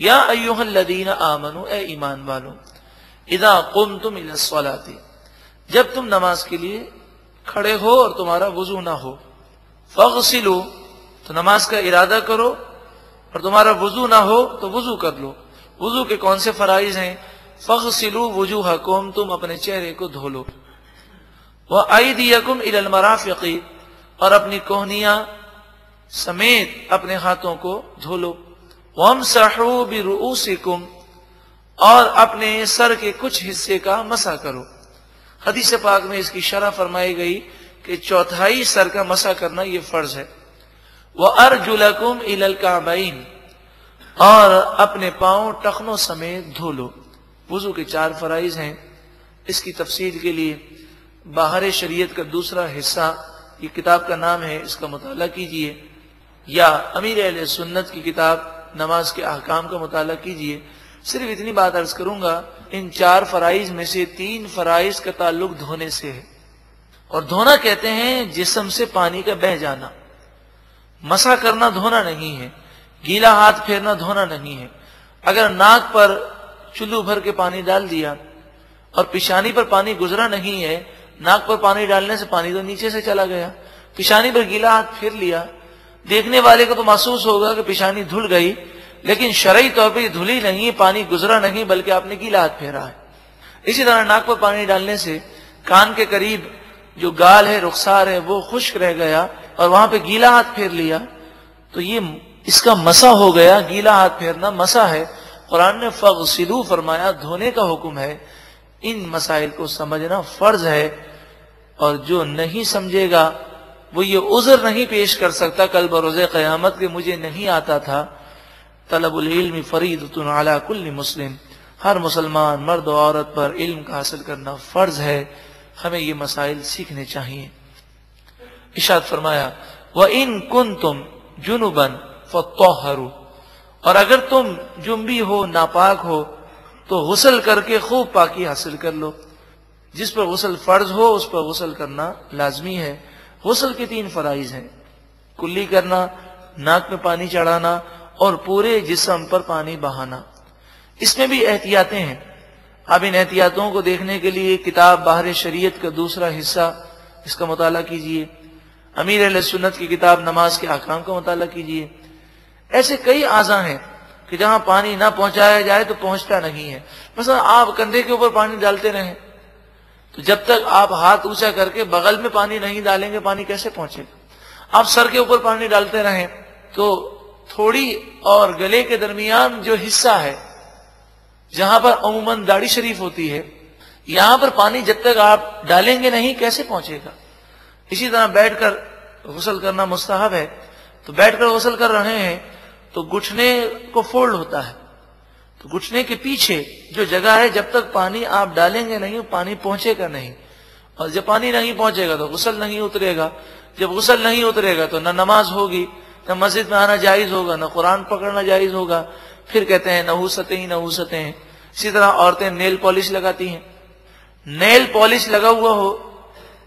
یا ایھا الذین آمنوا، اے ایمان والو، اذا قمتم الی الصلاۃ، جب تم نماز کے لیے کھڑے ہو اور تمہارا وضو نہ ہو، فاغسلوا، تو نماز کا ارادہ کرو، اور تمہارا وضو نہ ہو تو وضو کر لو۔ وضو کے کون سے فرائض ہیں؟ فاغسلوا وجوہکم، تم اپنے چہرے کو دھو لو، وایدیکم الی المرافق، اور اپنی کوہنیاں سمیت اپنے ہاتھوں کو دھو لو، وامسحوا برؤوسکم، اور اپنے سر کے کچھ حصے کا مسح کرو۔ حدیث پاک میں اس کی شرح فرمائی گئی کہ چوتھائی سر کا مسح کرنا یہ فرض ہے۔ وارجلکم الی الکعبین، اور اپنے پاؤں ٹخنوں سمیت دھو لو۔ وضو کے 4 فرائض ہیں، اس کی تفصیل کے لیے باہر شریعت کا دوسرا حصہ، یہ کتاب کا نام ہے، اس کا مطالعہ کیجئے، یا امیر اہل سنت کی کتاب نماز کے احکام کا مطالعہ کیجئے۔ صرف اتنی بات عرض کروں گا، ان 4 فرائض میں سے 3 فرائض کا تعلق دھونے سے ہے، اور دھونا کہتے ہیں جسم سے پانی کا بہہ جانا۔ مسح کرنا دھونا نہیں ہے، گیلا ہاتھ پھیرنا دھونا نہیں ہے۔ اگر ناک پر چلو بھر کے پانی ڈال دیا اور پیشانی پر پانی گزرا نہیں ہے، ناک پر پانی ڈالنے سے پانی تو نیچے سے چلا گیا، پیشانی پر گیلا ہاتھ پھیر لیا، دیکھنے والے کو تو محسوس ہوگا کہ پیشانی دھل گئی، لیکن شرعی طور پہ یہ دھلی نہیں، پانی گزرا نہیں، بلکہ آپ نے گیلا ہاتھ پھیرا ہے۔ اسی طرح ناک پر پانی ڈالنے سے کان کے قریب جو گال ہے، رخسار ہے، وہ خشک رہ گیا اور وہاں پہ گیلا ہاتھ پھیر لیا، تو یہ اس کا مسح ہو گیا۔ گیلا ہاتھ پھیرنا مسح ہے۔ قرآن نے فاغسلوا فرمایا، دھونے کا حکم ہے۔ ان مسائل کو سمجھنا فرض ہے، اور جو نہیں سمجھے گا وہ یہ عذر نہیں پیش کر سکتا کل بروز قیامت کہ مجھے نہیں آتا تھا۔ طلب العلم فریضۃ علی کل مسلم، ہر مسلمان مرد و عورت پر علم کا حاصل کرنا فرض ہے۔ ہمیں یہ مسائل سیکھنے چاہیے۔ ارشاد فرمایا وَإِن كُنتُمْ جُنُبًا فَطَّهَّرُوا، اور اگر تم جنبی ہو، ناپاک ہو، تو غسل کر کے خوب پاکی حاصل کر لو۔ جس پر غسل فرض ہو اس پر غسل کرنا لازمی ہے۔ غسل کے 3 فرائض ہیں، کلی کرنا، ناک میں پانی چڑھانا، اور پورے جسم پر پانی بہانا۔ اس میں بھی احتیاطیں ہیں۔ اب ان احتیاطوں کو دیکھنے کے لیے کتاب باہر شریعت کا دوسرا حصہ، اس کا مطالعہ کیجئے، امیر اہل سنت کی کتاب نماز کے احکام کا مطالعہ کیجئے۔ ایسے کئی اعضاء ہیں کہ جہاں پانی نہ پہنچایا جائے تو پہنچتا نہیں ہے۔ مثلا آپ کندھے کے اوپر پانی ڈالتے رہیں تو جب تک آپ ہاتھ اونچا کر کے بغل میں پانی نہیں ڈالیں گے پانی کیسے پہنچے گا؟ آپ سر کے اوپر پانی ڈالتے رہیں تو تھوڑی اور گلے کے درمیان جو حصہ ہے جہاں پر عموماً داڑھی شریف ہوتی ہے، یہاں پر پانی جب تک آپ ڈالیں گے نہیں کیسے پہنچے گا؟ اسی طرح بیٹھ کر غسل کرنا مستحب ہے، تو بیٹھ کر غسل کر رہے ہیں تو گھٹنے کو فولڈ ہوتا ہے، تو گھٹنے کے پیچھے جو جگہ ہے جب تک پانی آپ ڈالیں گے نہیں پانی پہنچے گا نہیں، اور جب پانی نہیں پہنچے گا تو غسل نہیں اترے گا۔ جب غسل نہیں اترے گا تو نہ نماز ہوگی، نہ مسجد میں آنا جائز ہوگا، نہ قرآن پکڑنا جائز ہوگا۔ پھر کہتے ہیں نحوستیں ہی نحوستیں ہیں۔ اسی طرح عورتیں نیل پالش لگاتی ہیں، نیل پالش لگا ہوا ہو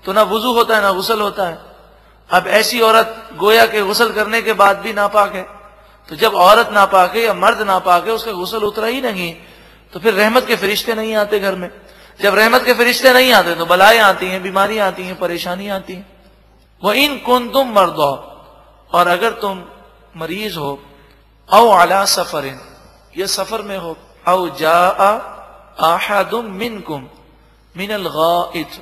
تو نہ وضو ہوتا ہے نہ غسل ہوتا ہے۔ اب ایسی عورت گویا کہ غسل کرنے کے بعد بھی ناپاک ہے، تو جب عورت ناپاک ہے یا مرد ناپاک ہے اس کا غسل اترا ہی نہیں، تو پھر رحمت کے فرشتے نہیں آتے گھر میں۔ جب رحمت کے فرشتے نہیں آتے تو بلائیں آتی ہیں، بیماریاں آتی ہیں، پریشانی آتی ہیں۔ وَإِن كُنتُم مَرْضَىٰ، اور اگر تم مریض ہو، او علی سفر، یا سفر میں ہو، او جاء احد منکم من الغائط،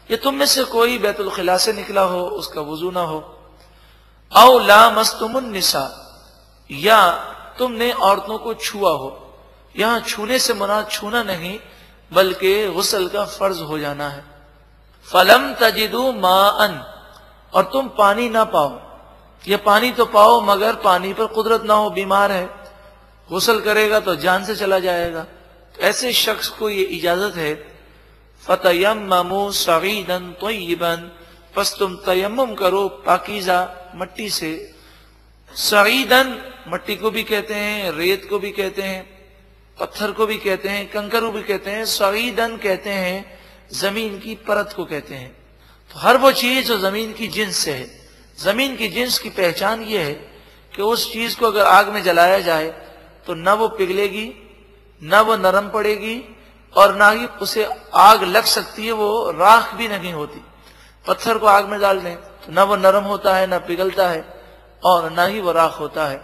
یا تم میں سے کوئی بیت الخلاء سے نکلا ہو اس کا وضو نہ ہو، او لامستم النساء، یا تم نے عورتوں کو چھوا ہو۔ یہاں چھونے سے مراد چھونا نہیں بلکہ غسل کا فرض ہو جانا ہے۔ فلم تجدوا ماء، اور تم پانی نہ پاؤ، یہ پانی تو پاؤ مگر پانی پر قدرت نہ ہو، بیمار ہے، غسل کرے گا تو جان سے چلا جائے گا، تو ایسے شخص کو یہ اجازت ہے فَتَيَمَّمُوا صَعِيدًا طَيِّبًا، پس تم تیمم کرو پاکیزہ مٹی سے۔ صعیدن مٹی کو بھی کہتے ہیں، ریت کو بھی کہتے ہیں، پتھر کو بھی کہتے ہیں، کنکر کو بھی کہتے ہیں۔ صعیدن کہتے ہیں زمین کی پرت کو کہتے ہیں۔ تو ہر وہ چیز جو زمین کی جنس سے ہے، زمین کی جنس کی پہچان یہ ہے کہ اس چیز کو اگر آگ میں جلایا جائے تو نہ وہ پگھلے گی، نہ وہ نرم پڑے گی، اور نہ ہی اسے آگ لگ سکتی ہے، وہ راکھ بھی نہیں ہوتی۔ پتھر کو آگ میں ڈال دیں تو نہ وہ نرم ہوتا ہے، نہ پگھلتا ہے، اور نہ ہی وہ راکھ ہوتا ہے۔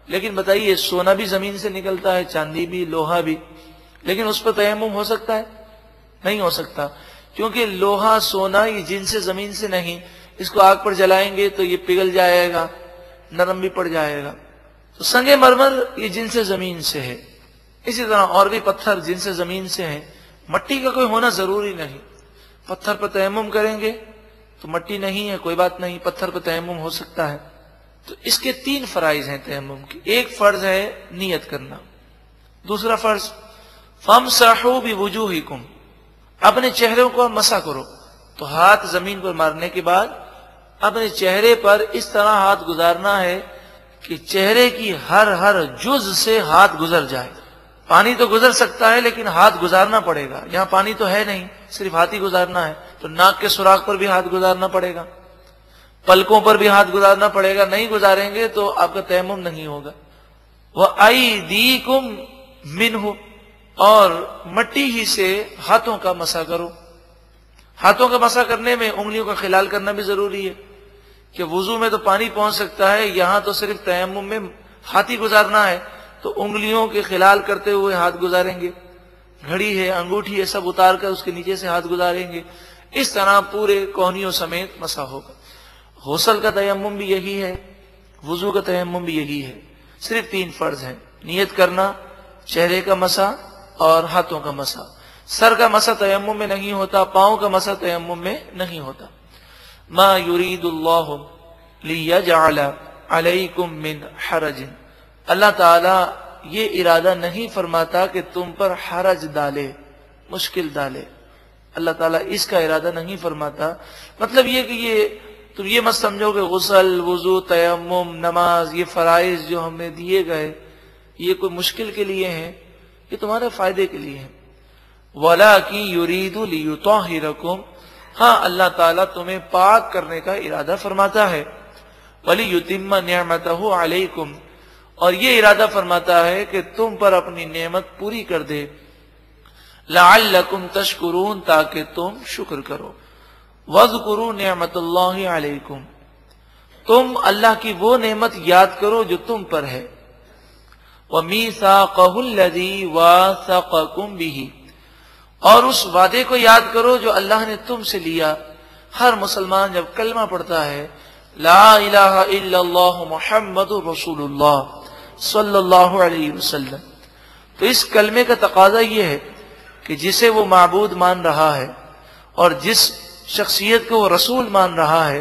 لیکن بتائیے، سونا بھی زمین سے نکلتا ہے، چاندی بھی، لوہا بھی، لیکن اس پر تیمم ہو سکتا ہے؟ نہیں ہو سکتا، کیونکہ لوہا، سونا یہ جن سے زمین سے نہیں، اس کو آگ پر جلائیں گے تو یہ پگھل جائے گا، نرم بھی پڑ جائے گا۔ تو سنگ مرمر یہ جن سے زمین سے ہے، اسی طرح اور بھی پتھر جن سے زمین سے ہیں، مٹی کا کوئی ہونا ضروری نہیں۔ پتھر پر تیمم کریں گے تو مٹی نہیں ہے، کوئی بات نہیں، پتھر پر تیمم ہو سکتا ہے۔ تو اس کے 3 فرائض ہیں تیمم کی۔ ایک فرض ہے نیت کرنا، دوسرا فرض فَامْسَحُوا بِوُجُوهِكُمْ، اپنے چہروں کو مسح کرو۔ تو ہاتھ زمین پر مارنے کے بعد اپنے چہرے پر اس طرح ہاتھ گزارنا ہے کہ چہرے کی ہر جز سے ہاتھ گزر جائے۔ پانی تو گزر سکتا ہے لیکن ہاتھ گزارنا پڑے گا، یہاں پانی تو ہے نہیں، صرف ہاتھ ہی گزارنا ہے، تو ناک کے سوراخ پر بھی ہاتھ گزارنا پڑے گا، پلکوں پر بھی ہاتھ گزارنا پڑے گا، نہیں گزاریں گے تو آپ کا تیمم نہیں ہوگا۔ وَأَيْدِيكُمْ مِنْهُ، اور مٹی ہی سے ہاتھوں کا مسح کرو۔ ہاتھوں کا مسح کرنے میں انگلیوں کا خلال کرنا بھی ضروری ہے، کہ وضو میں تو پانی پہنچ سکتا ہے، یہاں تو صرف تیمم میں ہاتھ ہی گزارنا ہے، تو انگلیوں کے خلال کرتے ہوئے ہاتھ گزاریں گے۔ گھڑی ہے، انگوٹھی ہے، سب اتار کر اس کے نیچے سے ہاتھ گزاریں گے۔ اس طرح پورے کوہنیوں سمیت مسح ہوگا۔ غسل کا تیمم بھی یہی ہے، وضو کا تیمم بھی یہی ہے، صرف 3 فرض ہیں: نیت کرنا، چہرے کا مسح اور ہاتھوں کا مسح۔ سر کا مسح تیمم میں نہیں ہوتا، پاؤں کا مسح تیمم میں نہیں ہوتا۔ ما یرید اللہ لیجعل علیکم من حرج، اللہ تعالیٰ یہ ارادہ نہیں فرماتا کہ تم پر حرج ڈالے، مشکل ڈالے، اللہ تعالیٰ اس کا ارادہ نہیں فرماتا۔ مطلب یہ کہ تم یہ مت سمجھو کہ غسل، وضو، تیمم، نماز، یہ فرائض جو ہم نے دیے گئے یہ کوئی مشکل کے لیے ہیں، یہ تمہارے فائدے کے لیے ہیں۔ وَلَٰكِن يُرِيدُ لِيُطَهِّرَكُمْ، ہاں اللہ تعالیٰ تمہیں پاک کرنے کا ارادہ فرماتا ہے۔ وَلِيُتِمَّ نِعْمَتَهُ عَلَيْكُمْ، اور یہ ارادہ فرماتا ہے کہ تم پر اپنی نعمت پوری کر دے۔ لَعَلَّكُمْ تَشْكُرُونَ، تاکہ تم شکر کرو۔ وَاذْكُرُوا نِعْمَتَ اللَّهِ عَلَيْكُمْ، تم اللہ کی وہ نعمت یاد کرو جو تم پر ہے۔ وَمِيثَاقَهُ الَّذِي وَاثَقَكُمْ بِهِ، اور اس وعدے کو یاد کرو جو اللہ نے تم سے لیا۔ ہر مسلمان جب کلمہ پڑھتا ہے لا الہ الا اللہ محمد رسول اللہ صلی اللہ علیہ وسلم، تو اس کلمے کا تقاضا یہ ہے کہ جسے وہ معبود مان رہا ہے اور جس شخصیت کو وہ رسول مان رہا ہے،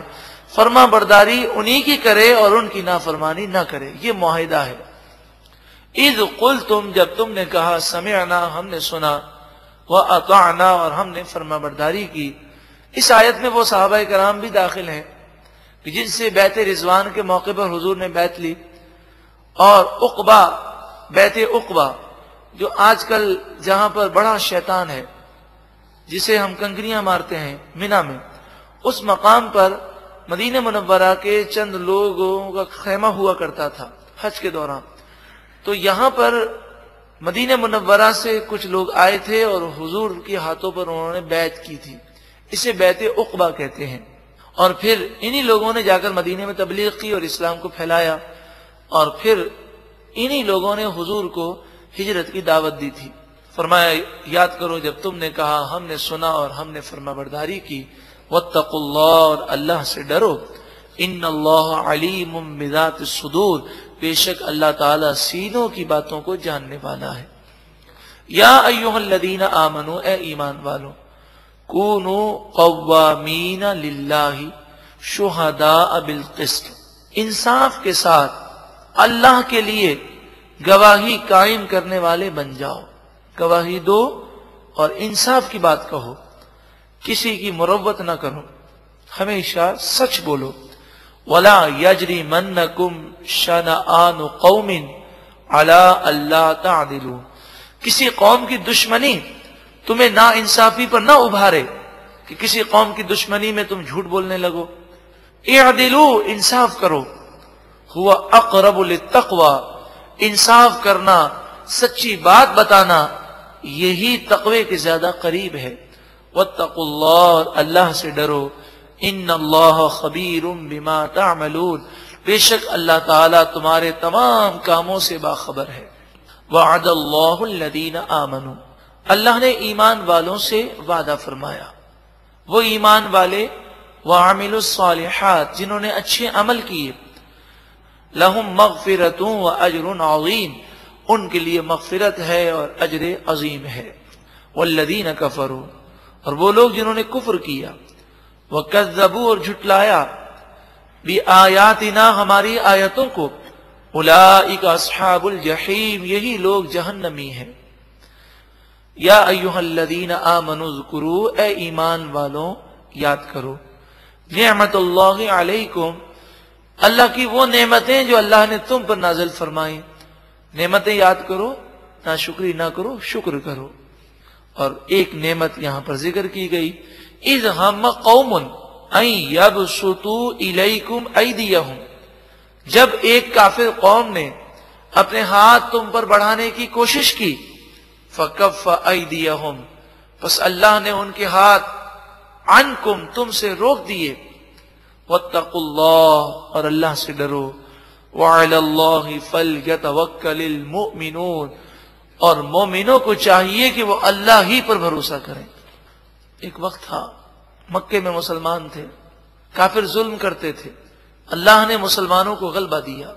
فرما برداری انہی کی کرے اور ان کی نافرمانی نہ کرے، یہ معاہدہ ہے۔ اذ قلتم، جب تم نے کہا سمعنا، ہم نے سنا، وَأَطَعْنَا، اور ہم نے فرما برداری کی۔ اس آیت میں وہ صحابہ کرام بھی داخل ہیں کہ جن سے بیعت رضوان کے موقع پر حضور نے بیعت لی، اور عقبہ، بیعت عقبہ، جو آج کل جہاں پر بڑا شیطان ہے جسے ہم کنکریاں مارتے ہیں منی میں، اس مقام پر مدینہ منورہ کے چند لوگوں کا خیمہ ہوا کرتا تھا حج کے دوران۔ تو یہاں پر مدینہ منورہ سے کچھ لوگ آئے تھے اور حضور کے ہاتھوں پر انہوں نے بیعت کی تھی، اسے بیعت عقبہ کہتے ہیں۔ اور پھر انہی لوگوں نے جا کر مدینہ میں تبلیغ کی اور اسلام کو پھیلایا، اور پھر انہی لوگوں نے حضور کو ہجرت کی دعوت دی تھی۔ فرمایا یاد کرو جب تم نے کہا ہم نے سنا اور ہم نے فرما برداری کی۔ واتقوا اللہ، اور اللہ سے ڈرو۔ ان اللہ علیم بذات الصدور، بے شک اللہ تعالی سینوں کی باتوں کو جاننے والا ہے۔ یا ایھا الذین آمنوا، اے ایمان والو، کونوا قوامین للہ شہداء بالقسط، انصاف کے ساتھ اللہ کے لیے گواہی قائم کرنے والے بن جاؤ۔ گواہی دو اور انصاف کی بات کہو، کسی کی مروت نہ کرو، ہمیشہ سچ بولو۔ ولا یجرمنکم شنآن قوم علی الا تعدلوا، کسی قوم کی دشمنی تمہیں نا انصافی پر نہ ابھارے کہ کسی قوم کی دشمنی میں تم جھوٹ بولنے لگو۔ اعدلوا، انصاف کرو۔ ہوا اقرب للتقوی، انصاف کرنا، سچی بات بتانا، یہی تقوی کے زیادہ قریب ہے۔ واتقوا اللہ، اللہ سے ڈرو، ان اللہ خبیر بما تعملون، بے شک اللہ تعالیٰ تمہارے تمام کاموں سے باخبر ہے۔ وعد اللہ الذین آمنوا، اللہ نے ایمان والوں سے وعدہ فرمایا، وہ ایمان والے وعملوا الصالحات جنہوں نے اچھے عمل کیے، لہم مغفرۃ واجر عظیم، ان کے لیے مغفرت ہے اور اجر عظیم ہے۔ والذین کفروا، اور وہ لوگ جنہوں نے کفر کیا، وکذبوا، اور جھٹلایا، بآیاتنا، ہماری آیتوں کو، اولئک اصحاب الجحیم، یہی لوگ جہنمی ہیں۔ یا ایھا الذین آمنوا اذکروا، اے ایمان والوں یاد کرو، نعمت اللہ علیکم، اللہ کی وہ نعمتیں جو اللہ نے تم پر نازل فرمائیں۔ نعمتیں یاد کرو، ناشکری نہ کرو، شکر کرو۔ اور ایک نعمت یہاں پر ذکر کی گئی، اذ ہم قوم ان یبسطوا الیکم ایدیہم، جب ایک کافر قوم نے اپنے ہاتھ تم پر بڑھانے کی کوشش کی، فکف ایدیہم، پس اللہ نے ان کے ہاتھ عنکم، تم سے روک دیے۔ واتقوا اللہ، اور اللہ سے ڈرو، وعلی اللہ فلیتوکل المؤمنون، اور مومنوں کو چاہیے کہ وہ اللہ ہی پر بھروسہ کریں۔ ایک وقت تھا مکے میں مسلمان تھے، کافر ظلم کرتے تھے، اللہ نے مسلمانوں کو غلبہ دیا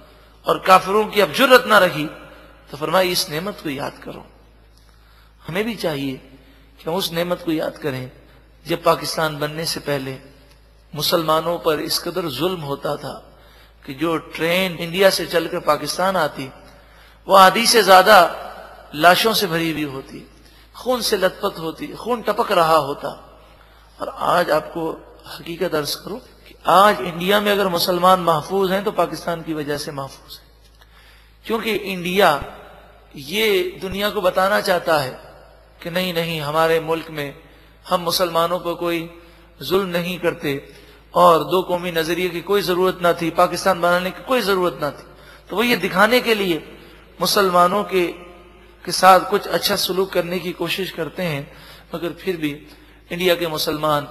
اور کافروں کی اب جرت نہ رہی، تو فرمایا اس نعمت کو یاد کرو۔ ہمیں بھی چاہیے کہ ہم اس نعمت کو یاد کریں جب پاکستان بننے سے پہلے مسلمانوں پر اس قدر ظلم ہوتا تھا کہ جو ٹرین انڈیا سے چل کر پاکستان آتی وہ آدھی سے زیادہ لاشوں سے بھری ہوئی ہوتی، خون سے لت پت ہوتی، خون ٹپک رہا ہوتا۔ اور آج آپ کو حقیقت عرض کروں کہ آج انڈیا میں اگر مسلمان محفوظ ہیں تو پاکستان کی وجہ سے محفوظ ہیں، کیونکہ انڈیا یہ دنیا کو بتانا چاہتا ہے کہ نہیں نہیں، ہمارے ملک میں ہم مسلمانوں پر کوئی ظلم نہیں کرتے، اور دو قومی نظریے کی کوئی ضرورت نہ تھی، پاکستان بنانے کی کوئی ضرورت نہ تھی۔ تو وہ یہ دکھانے کے لیے مسلمانوں کے ساتھ کچھ اچھا سلوک کرنے کی کوشش کرتے ہیں، مگر پھر بھی انڈیا کے مسلمان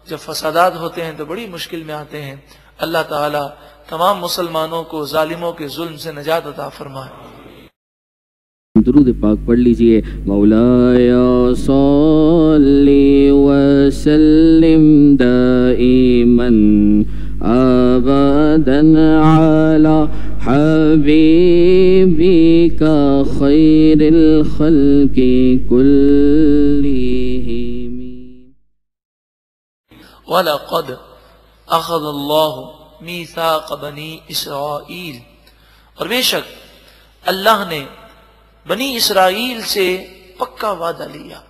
جب فسادات ہوتے ہیں تو بڑی مشکل میں آتے ہیں۔ اللہ تعالی تمام مسلمانوں کو ظالموں کے ظلم سے نجات عطا فرمائے۔ درود پاک پڑھ لیجئے۔ مولایا صلی وسلم دائما ابدا علی حبیبک خیر الخلق کلہم۔ وَلَقَدْ أَخَذَ اللَّهُ مِيثَاقَ بَنِي إِسْرَائِيلَ، اور بے شک اللہ نے بنی اسرائیل سے پکا وعدہ لیا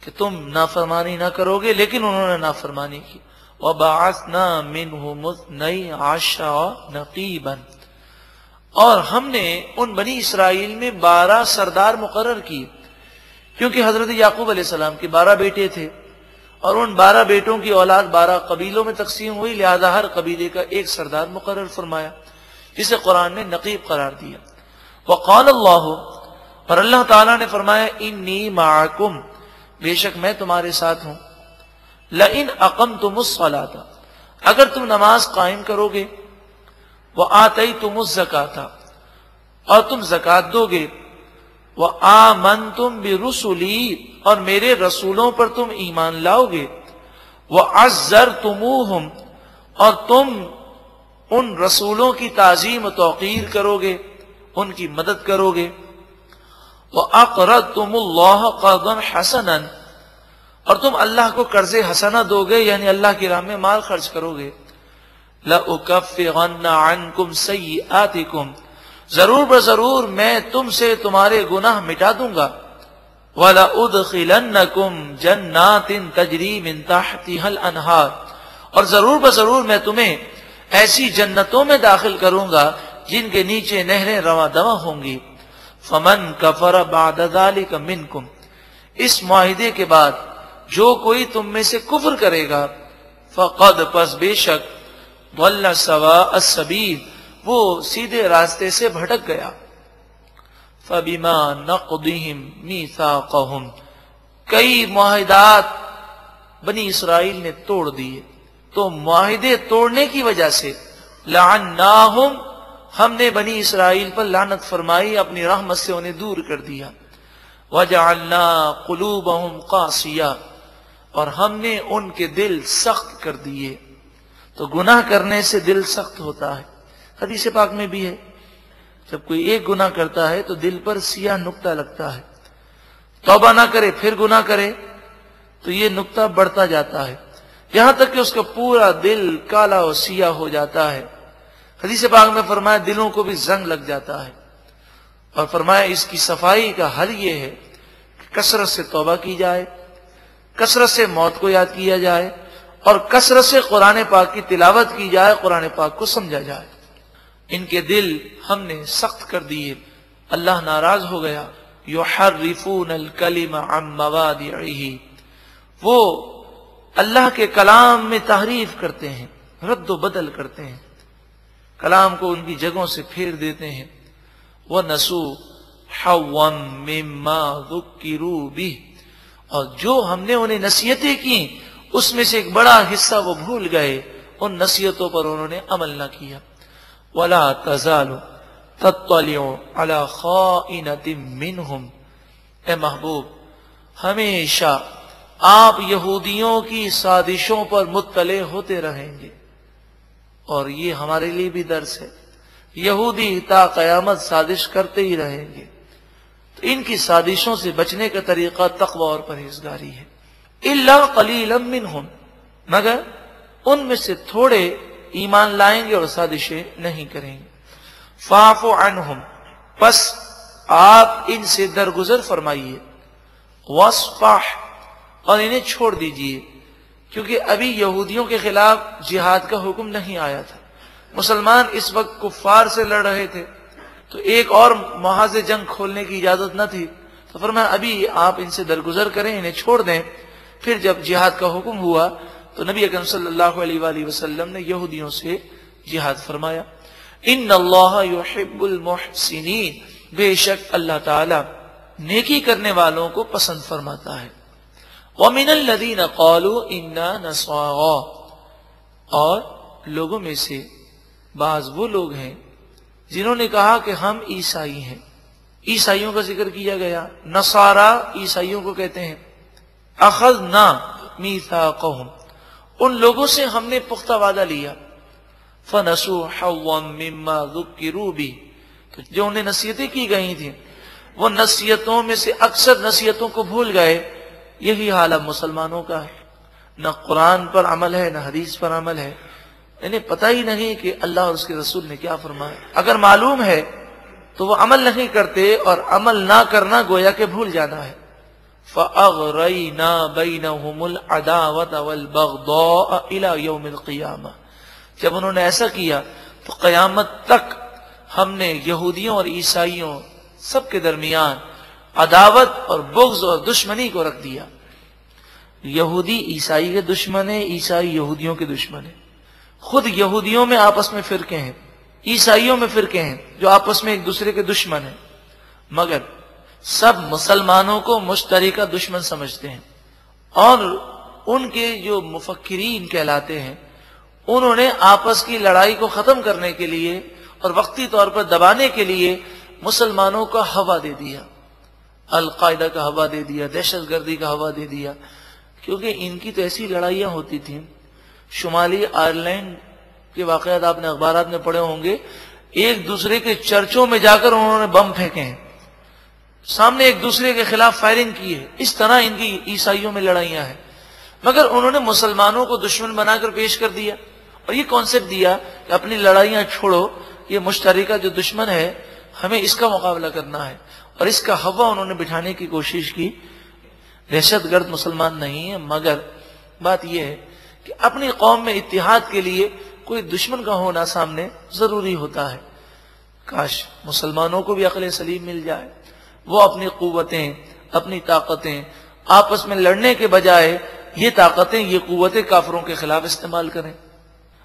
کہ تم نافرمانی نہ کرو گے، لیکن انہوں نے نافرمانی کی۔ وَبَعَثْنَا مِنْهُمُ 12 نَقِيبًا، اور ہم نے ان بنی اسرائیل میں 12 سردار مقرر کیے، کیونکہ حضرت یعقوب علیہ السلام کے 12 بیٹے تھے، اور ان 12 بیٹوں کی اولاد 12 قبیلوں میں تقسیم ہوئی، لہذا ہر قبیلے کا ایک سردار مقرر فرمایا، جسے قرآن نے نقیب قرار دیا۔ وقال اللہ، اور اللہ تعالیٰ نے فرمایا، انی معکم، بے شک میں تمہارے ساتھ ہوں، لئن اقمتم الصلاۃ، اگر تم نماز قائم کرو گے، وآتیتم الزکاۃ، اور تم زکوٰۃ دو گے، وآمنتم برسلی، اور میرے رسولوں پر تم ایمان لاؤ گے، وعزرتموہم، اور تم ان رسولوں کی تعظیم و توقیر کرو گے، ان کی مدد کرو گے، وَأَقْرَضْتُمُ اللَّهَ قَرْضًا حَسَنًا، اور تم اللہ کو قرض حسنہ دو گے، یعنی اللہ کی راہ میں مال خرچ کرو گے، لَأُكَفِّرَنَّ عَنْكُمْ سَيِّئَاتِكُمْ، ضرور بضرور میں تم سے تمہارے گناہ مٹا دوں گا، وَلَأُدْخِلَنَّكُمْ جَنَّاتٍ تَجْرِي مِن تَحْتِهَا الْأَنْهَارُ، اور ضرور بضرور میں تمہیں ایسی جنتوں میں داخل کروں گا جن کے نیچے نہریں رواں دواں ہوں گی۔ فمن کفر بعد ذلک منکم، اس معاہدے کے بعد جو کوئی تم میں سے کفر کرے گا، فقد، پس بے شک، ضل سواء السبیل، وہ سیدھے راستے سے بھٹک گیا۔ فبما نقضهم میثاقهم، کئی معاہدات بنی اسرائیل نے توڑ دیے، تو معاہدے توڑنے کی وجہ سے لعناہم، ہم نے بنی اسرائیل پر لعنت فرمائی، اپنی رحمت سے انہیں دور کر دیا۔ وجعلنا قلوبهم قاسیہ، اور ہم نے ان کے دل سخت کر دیے۔ تو گناہ کرنے سے دل سخت ہوتا ہے، حدیث پاک میں بھی ہے، جب کوئی ایک گناہ کرتا ہے تو دل پر سیاہ نقطہ لگتا ہے، توبہ نہ کرے پھر گناہ کرے تو یہ نقطہ بڑھتا جاتا ہے، یہاں تک کہ اس کا پورا دل کالا اور سیاہ ہو جاتا ہے۔ حدیث پاک میں فرمایا دلوں کو بھی زنگ لگ جاتا ہے، اور فرمایا اس کی صفائی کا حل یہ ہے کہ کثرت سے توبہ کی جائے، کثرت سے موت کو یاد کیا جائے، اور کثرت سے قرآن پاک کی تلاوت کی جائے، قرآن پاک کو سمجھا جائے۔ ان کے دل ہم نے سخت کر دیے، اللہ ناراض ہو گیا۔ یحرفون الکلم عن مواضعہ، وہ اللہ کے کلام میں تحریف کرتے ہیں، رد و بدل کرتے ہیں، کلام کو ان کی جگہوں سے پھیر دیتے ہیں۔ وَنَسُوا حَظًّا مِّمَّا ذُكِّرُوا بِهِ، اور جو ہم نے انہیں نصیحتیں کی اس میں سے ایک بڑا حصہ وہ بھول گئے، ان نصیحتوں پر انہوں نے عمل نہ کیا۔ وَلَا تَزَالُ تَطَّلِعُ عَلَى خَائِنَةٍ مِّنْهُمْ، اے محبوب ہمیشہ آپ یہودیوں کی سازشوں پر مطلع ہوتے رہیں گے، اور یہ ہمارے لیے بھی درس ہے، یہودی تا قیامت سازش کرتے ہی رہیں گے، تو ان کی سازشوں سے بچنے کا طریقہ تقوی اور پرہیزگاری ہے۔ الا قلیلا منہم، مگر ان میں سے تھوڑے ایمان لائیں گے اور سازشیں نہیں کریں گے۔ فاعف عنہم، پس آپ ان سے درگزر فرمائیے، واصفح، اور انہیں چھوڑ دیجئے، کیونکہ ابھی یہودیوں کے خلاف جہاد کا حکم نہیں آیا تھا، مسلمان اس وقت کفار سے لڑ رہے تھے، تو ایک اور محاذ جنگ کھولنے کی اجازت نہ تھی، تو فرمایا ابھی آپ ان سے درگزر کریں، انہیں چھوڑ دیں۔ پھر جب جہاد کا حکم ہوا تو نبی اکرم صلی اللہ علیہ وآلہ وسلم نے یہودیوں سے جہاد فرمایا۔ ان اللہ یحب المحسنین، بے شک اللہ تعالی نیکی کرنے والوں کو پسند فرماتا ہے۔ ومن الذین قالوا انا نصارى، اور لوگوں میں سے بعض وہ لوگ ہیں جنہوں نے کہا کہ ہم عیسائی ہیں، عیسائیوں کا ذکر کیا گیا، نصارہ عیسائیوں کو کہتے ہیں۔ اخذنا میثاقهم، ان لوگوں سے ہم نے پختہ وعدہ لیا۔ فنسوا حظا مما ذکروا به، تو جو انہیں نصیحتیں کی گئی تھیں وہ نصیحتوں میں سے اکثر نصیحتوں کو بھول گئے۔ یہی حال اب مسلمانوں کا ہے، نہ قرآن پر عمل ہے نہ حدیث پر عمل ہے، انہیں پتہ ہی نہیں کہ اللہ اور اس کے رسول نے کیا فرمایا، اگر معلوم ہے تو وہ عمل نہیں کرتے، اور عمل نہ کرنا گویا کہ بھول جانا ہے۔ فَأَغْرَيْنَا بَيْنَهُمُ الْعَدَاوَةَ وَالْبَغْضَاءَ إِلَى يَوْمِ الْقِيَامَةِ، جب انہوں نے ایسا کیا تو قیامت تک ہم نے یہودیوں اور عیسائیوں سب کے درمیان عداوت اور بغض اور دشمنی کو رکھ دیا۔ یہودی عیسائی کے دشمن ہیں، عیسائی یہودیوں کے دشمن ہیں، خود یہودیوں میں آپس میں فرقے ہیں، عیسائیوں میں فرقے ہیں جو آپس میں ایک دوسرے کے دشمن ہیں، مگر سب مسلمانوں کو مشترکہ دشمن سمجھتے ہیں، اور ان کے جو مفکرین کہلاتے ہیں انہوں نے آپس کی لڑائی کو ختم کرنے کے لیے اور وقتی طور پر دبانے کے لیے مسلمانوں کا ہوا دے دیا، القاعدہ کا ہوا دے دیا، دہشت گردی کا ہوا دے دیا، کیونکہ ان کی تو ایسی لڑائیاں ہوتی تھیں۔ شمالی آئرلینڈ کے واقعات آپ نے اخبارات میں پڑھے ہوں گے، ایک دوسرے کے چرچوں میں جا کر انہوں نے بم پھینکے ہیں، سامنے ایک دوسرے کے خلاف فائرنگ کی ہے، اس طرح ان کی عیسائیوں میں لڑائیاں ہیں، مگر انہوں نے مسلمانوں کو دشمن بنا کر پیش کر دیا، اور یہ کانسیپٹ دیا کہ اپنی لڑائیاں چھوڑو، یہ مشترکہ جو دشمن ہے ہمیں اس کا مقابلہ کرنا ہے، اور اس کا ہوا انہوں نے بٹھانے کی کوشش کی۔ دہشت گرد مسلمان نہیں ہے، مگر بات یہ ہے کہ اپنی قوم میں اتحاد کے لیے کوئی دشمن کا ہونا سامنے ضروری ہوتا ہے۔ کاش مسلمانوں کو بھی عقل سلیم مل جائے، وہ اپنی قوتیں، اپنی طاقتیں آپس میں لڑنے کے بجائے یہ طاقتیں، یہ قوتیں کافروں کے خلاف استعمال کریں۔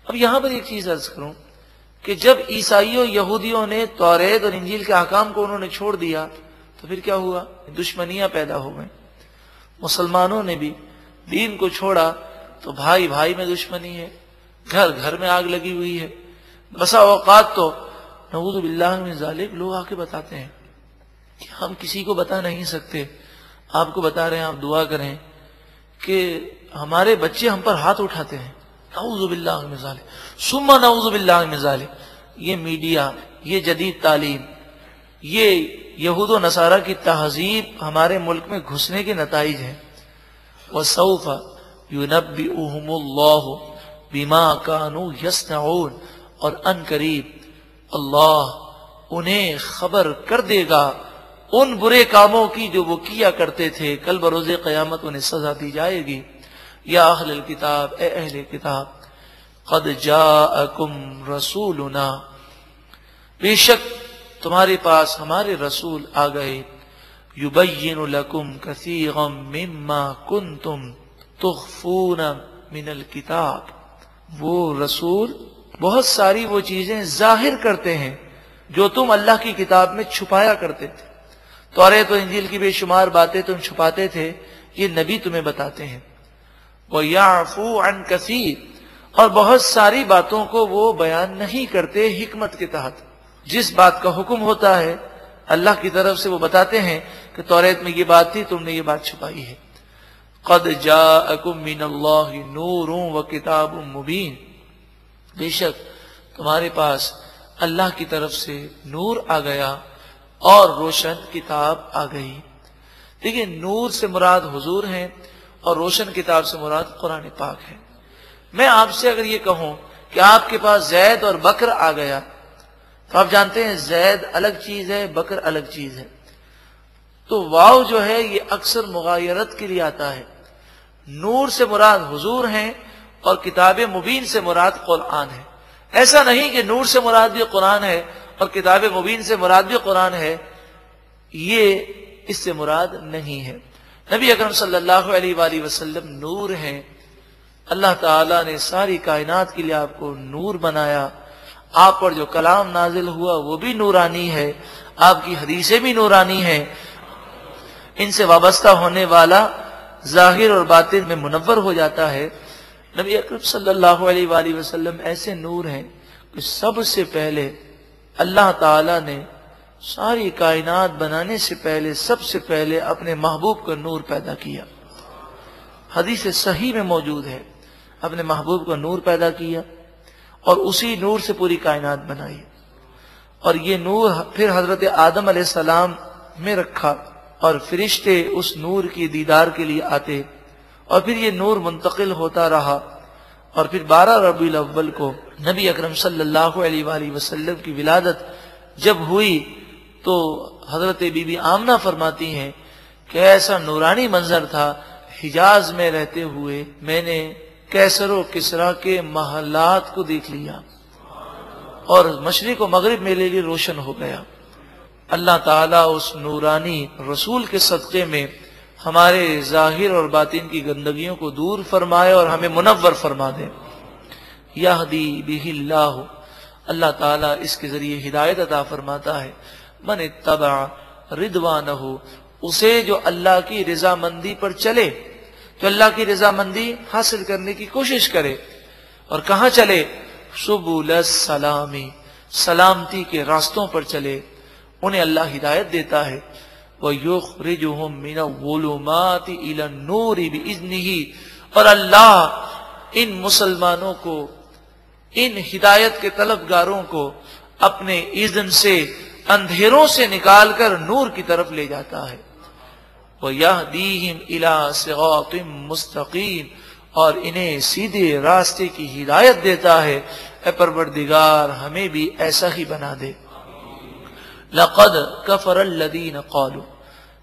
اب یہاں پر ایک چیز عرض کروں کہ جب عیسائیوں یہودیوں نے توریت اور انجیل کے احکام کو انہوں نے چھوڑ دیا تو پھر کیا ہوا؟ دشمنیاں پیدا ہو گئیں. مسلمانوں نے بھی دین کو چھوڑا تو بھائی بھائی میں دشمنی ہے، گھر گھر میں آگ لگی ہوئی ہے. بسا اوقات تو نعوذ باللہ من ذالک لوگ آ کے بتاتے ہیں کہ ہم کسی کو بتا نہیں سکتے، آپ کو بتا رہے ہیں، آپ دعا کریں کہ ہمارے بچے ہم پر ہاتھ اٹھاتے ہیں. نعوذ باللہ من ذالک ثم نعوذ باللہ من ذالک. یہ میڈیا، یہ جدید تعلیم، یہ یہود و نصارہ کی تہذیب ہمارے ملک میں گھسنے کے نتائج ہیں. وَسَوْفَ يُنَبِّئُهُمُ اللَّهُ بِمَا كَانُوا يَصْنَعُونَ. اور ان قریب اللہ انہیں خبر کر دے گا ان برے کاموں کی جو وہ کیا کرتے تھے. کل بروز قیامت انہیں سزا دی جائے گی. یا اہل الکتاب، اے اہل کتاب، قد جاءکم رسولنا، بے شک تمہارے پاس ہمارے رسول آ گئے. یبین لکم کثیرا مما کنتم تخفون من الکتاب. وہ رسول بہت ساری وہ چیزیں ظاہر کرتے ہیں جو تم اللہ کی کتاب میں چھپایا کرتے تھے. توریت و انجیل کی بے شمار باتیں تم چھپاتے تھے، یہ نبی تمہیں بتاتے ہیں. وَيَعْفُو عَنْ كَثِيرٍ. اور بہت ساری باتوں کو وہ بیان نہیں کرتے حکمت کے تحت. جس بات کا حکم ہوتا ہے اللہ کی طرف سے وہ بتاتے ہیں کہ توریت میں یہ بات تھی، تم نے یہ بات چھپائی ہے. قَدْ جَاءَكُم مِّنَ اللَّهِ نُورٌ وَكِتَابٌ مُبِينٌ. بے شک تمہارے پاس اللہ کی طرف سے نور آ گیا اور روشن کتاب آ گئی. دیکھیں، نور سے مراد حضور ہیں اور روشن کتاب سے مراد قرآن پاک ہے. میں آپ سے اگر یہ کہوں کہ آپ کے پاس زید اور بکر آ گیا تو آپ جانتے ہیں زید الگ چیز ہے، بکر الگ چیز ہے. تو واو جو ہے یہ اکثر مغایرت کے لیے آتا ہے. نور سے مراد حضور ہیں اور کتاب مبین سے مراد قرآن ہے. ایسا نہیں کہ نور سے مراد بھی قرآن ہے اور کتاب مبین سے مراد بھی قرآن ہے، یہ اس سے مراد نہیں ہے. نبی اکرم صلی اللہ علیہ وآلہ وسلم نور ہیں. اللہ تعالیٰ نے ساری کائنات کے لیے آپ کو نور بنایا. آپ پر جو کلام نازل ہوا وہ بھی نورانی ہے، آپ کی حدیثیں بھی نورانی ہیں. ان سے وابستہ ہونے والا ظاہر اور باطن میں منور ہو جاتا ہے. نبی اکرم صلی اللہ علیہ وآلہ وسلم ایسے نور ہیں کہ سب سے پہلے اللہ تعالیٰ نے ساری کائنات بنانے سے پہلے سب سے پہلے اپنے محبوب کا نور پیدا کیا. حدیث صحیح میں موجود ہے، اپنے محبوب کا نور پیدا کیا اور اسی نور سے پوری کائنات بنائی. اور یہ نور پھر حضرت آدم علیہ السلام میں رکھا اور فرشتے اس نور کی دیدار کے لیے آتے اور پھر یہ نور منتقل ہوتا رہا. اور پھر 12 ربیع الاول کو نبی اکرم صلی اللہ علیہ وآلہ وسلم کی ولادت جب ہوئی تو حضرت بی بی آمنہ فرماتی ہیں کہ ایسا نورانی منظر تھا، حجاز میں رہتے ہوئے میں نے کیسر و کسرا کے محلات کو دیکھ لیا اور مشرق و مغرب میرے لیے روشن ہو گیا. اللہ تعالیٰ اس نورانی رسول کے صدقے میں ہمارے ظاہر اور باطن کی گندگیوں کو دور فرمائے اور ہمیں منور فرما دے. یہدی بہ اللہ، اللہ تعالیٰ اس کے ذریعے ہدایت عطا فرماتا ہے. من اتبع رضوانہ، اسے جو اللہ کی رضامندی پر چلے، جو اللہ کی رضامندی حاصل کرنے کی کوشش کرے. اور کہاں چلے؟ سبل السلام، سلامتی کے راستوں پر چلے، انہیں اللہ ہدایت دیتا ہے. وَيُخْرِجُهُم مِّنَ الظُّلُمَاتِ إِلَى النُّورِ بِإِذْنِهِ، اور اللہ ان مسلمانوں کو، ان ہدایت کے طلبگاروں کو اپنے اذن سے اندھیروں سے نکال کر نور کی طرف لے جاتا ہے. وَيَهْدِيهِمْ إِلَى صِرَاطٍ مُسْتَقِيمٍ، اور انہیں سیدھے راستے کی ہدایت دیتا ہے. اے پروردگار ہمیں بھی ایسا ہی بنا دے. لقد کفر الذین قالوا،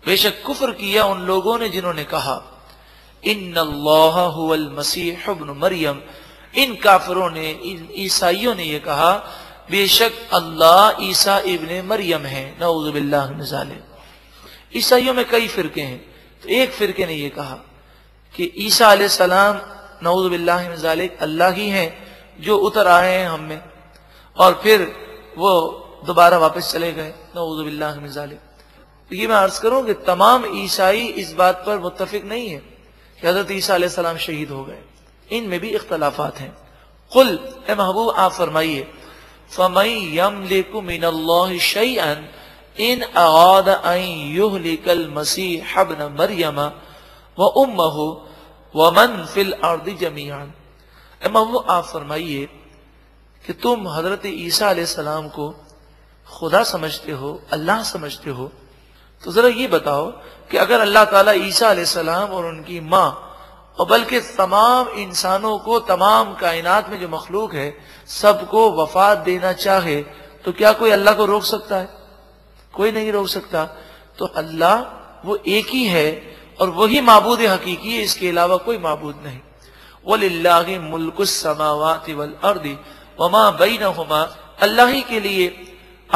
بے شک کفر کیا ان لوگوں نے جنہوں نے کہا ان اللہ هو المسیح ابن مریم. ان کافروں نے، ان عیسائیوں نے یہ کہا بے شک اللہ عیسیٰ ابن مریم ہے. نعوذ باللہ من ذالک. عیسائیوں میں کئی فرقے ہیں، تو ایک فرقے نے یہ کہا کہ عیسیٰ علیہ السلام نعوذ باللہ من ذالک اللہ ہی ہیں جو اتر آئے ہیں ہم میں. اور پھر وہ دوبارہ واپس چلے گئے، نعوذ باللہ من ذالک۔ تو یہ میں عرض کروں کہ تمام عیسائی اس بات پر متفق نہیں ہے کہ حضرت عیسیٰ علیہ السلام شہید ہو گئے، ان میں بھی اختلافات ہیں۔ قل، اے محبوب آپ فرمائیے، فَمَن يَمْلِكُ مِنَ اللَّهِ شَيْئًا إِنْ أَرَادَ أَن يُهْلِكَ الْمَسِيحَ ابْنَ مَرْيَمَ وَأُمَّهُ وَمَن فِي الْأَرْضِ جَمِيعًا۔ اے محبوب آپ فرمائیے کہ تم حضرت عیسیٰ علیہ السلام کو خدا سمجھتے ہو، اللہ سمجھتے ہو، تو ذرا یہ بتاؤ کہ اگر اللہ تعالیٰ عیسیٰ علیہ السلام اور ان کی ماں اور بلکہ تمام انسانوں کو، تمام کائنات میں جو مخلوق ہے سب کو وفات دینا چاہے تو کیا کوئی اللہ کو روک سکتا ہے؟ کوئی نہیں روک سکتا۔ تو اللہ وہ ایک ہی ہے اور وہی معبود حقیقی ہے، اس کے علاوہ کوئی معبود نہیں۔ وَلِلَّهِ مُلْكُ السَّمَاوَاتِ وَالْأَرْضِ وَمَا بَيْنَهُمَا، اللہ ہی کے لیے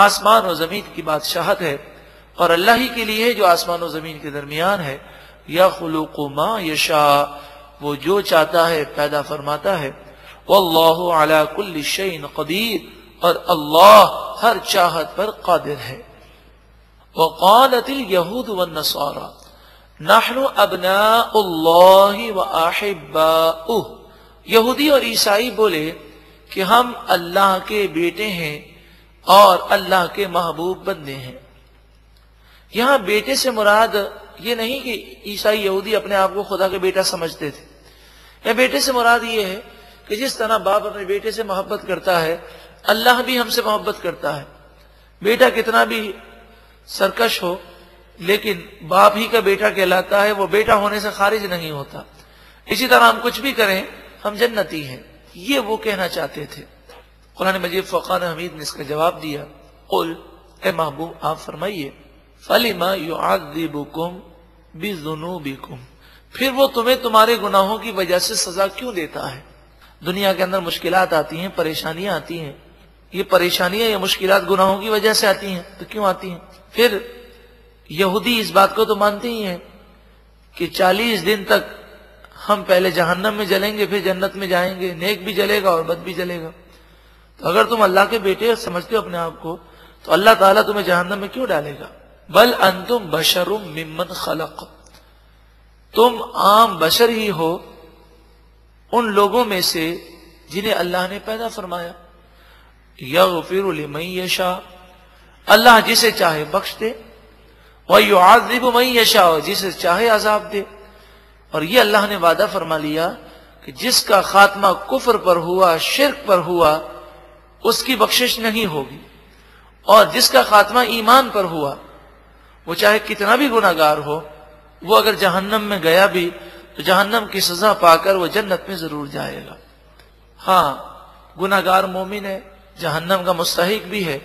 آسمان و زمین کی بادشاہت ہے اور اللہ ہی کے لیے جو آسمان و زمین کے درمیان ہے۔ يَخْلُقُ مَا يَشَاءُ، وہ جو چاہتا ہے پیدا فرماتا ہے۔ وَاللَّهُ عَلَى كُلِّ شَيْءٍ قَدِيرٌ، اور اللہ ہر چاہت پر قادر ہے۔ وَقَالَتِ الْيَهُودُ وَالنَّصَارَى نَحْنُ أَبْنَاءُ اللَّهِ وَأَحِبَّاؤُهُ، یہودی اور عیسائی بولے کہ ہم اللہ کے بیٹے ہیں اور اللہ کے محبوب بندے ہیں۔ یہاں بیٹے سے مراد یہ نہیں کہ عیسائی یہودی اپنے آپ کو خدا کے بیٹا سمجھتے تھے، یا بیٹے سے مراد یہ ہے کہ جس طرح باپ اپنے بیٹے سے محبت کرتا ہے اللہ بھی ہم سے محبت کرتا ہے۔ بیٹا کتنا بھی سرکش ہو لیکن باپ ہی کا بیٹا کہلاتا ہے، وہ بیٹا ہونے سے خارج نہیں ہوتا۔ اسی طرح ہم کچھ بھی کریں ہم جنتی ہیں، یہ وہ کہنا چاہتے تھے۔ قرآن مجید فرقان حمید نے اس کا جواب دیا، قل، اے محبوب آپ فرمائیے، فَلِمَا يُعَذِّبُكُمْ بِذُنُوبِكُمْ، پھر وہ تمہیں تمہارے گناہوں کی وجہ سے سزا کیوں دیتا ہے؟ دنیا کے اندر مشکلات آتی ہیں، پریشانیاں آتی ہیں، یہ پریشانیاں یا مشکلات گناہوں کی وجہ سے آتی ہیں، تو کیوں آتی ہیں؟ پھر یہودی اس بات کو تو مانتے ہی ہیں کہ 40 دن تک ہم پہلے جہنم میں جلیں گے پھر جنت میں جائیں گے، نیک بھی جلے گا اور بد بھی جلے گا۔ تو اگر تم اللہ کے بیٹے سمجھتے ہو اپنے آپ کو تو اللہ تعالیٰ تمہیں جہنم میں کیوں ڈالے گا؟ بل انتم بشر ممن خلق، تم عام بشر ہی ہو ان لوگوں میں سے جنہیں اللہ نے پیدا فرمایا۔ یغفر لمن یشاء، اللہ جسے چاہے بخش دے، وَيُعَذِّبُ مَن یشاء، جسے چاہے عذاب دے۔ اور یہ اللہ نے وعدہ فرما لیا کہ جس کا خاتمہ کفر پر ہوا، شرک پر ہوا، اس کی بخشش نہیں ہوگی، اور جس کا خاتمہ ایمان پر ہوا وہ چاہے کتنا بھی گناہگار ہو، وہ اگر جہنم میں گیا بھی تو جہنم کی سزا پا کر وہ جنت میں ضرور جائے گا۔ ہاں گناہگار مومن ہے، جہنم کا مستحق بھی ہے،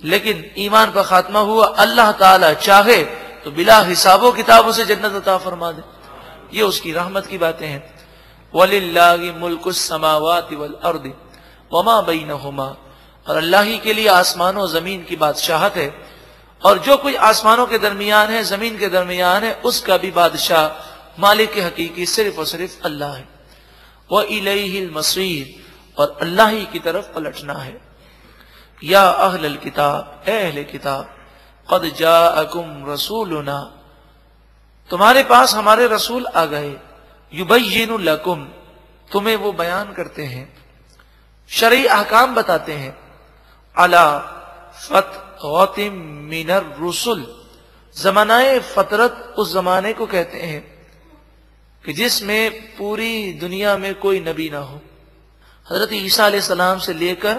لیکن ایمان پر خاتمہ ہوا، اللہ تعالی چاہے تو بلا حساب و کتاب اسے جنت عطا فرما دے، یہ اس کی رحمت کی باتیں ہیں۔ وَلِلَّهِ مُلْكُ السَّمَاوَاتِ وَالْأَرْضِ وَمَا بَيْنَهُمَا، اور اللہ ہی کے لیے آسمان و زمین کی بادشاہت ہے، اور جو کچھ آسمانوں کے درمیان ہے، زمین کے درمیان ہے، اس کا بھی بادشاہ مالک حقیقی صرف اور صرف اللہ ہے۔ وَإِلَيْهِ الْمَصِيرُ، اور اللہ ہی کی طرف پلٹنا ہے۔ یا اہل الکتاب، اے اہل کتاب، قد جاءکم رسولنا، تمہارے پاس ہمارے رسول آ گئے، یبین لکم، تمہیں وہ بیان کرتے ہیں، شرعی احکام بتاتے ہیں، علی فترۃ من الرسل، زمانہ فطرت اس زمانے کو کہتے ہیں کہ جس میں پوری دنیا میں کوئی نبی نہ ہو۔ حضرت عیسیٰ علیہ السلام سے لے کر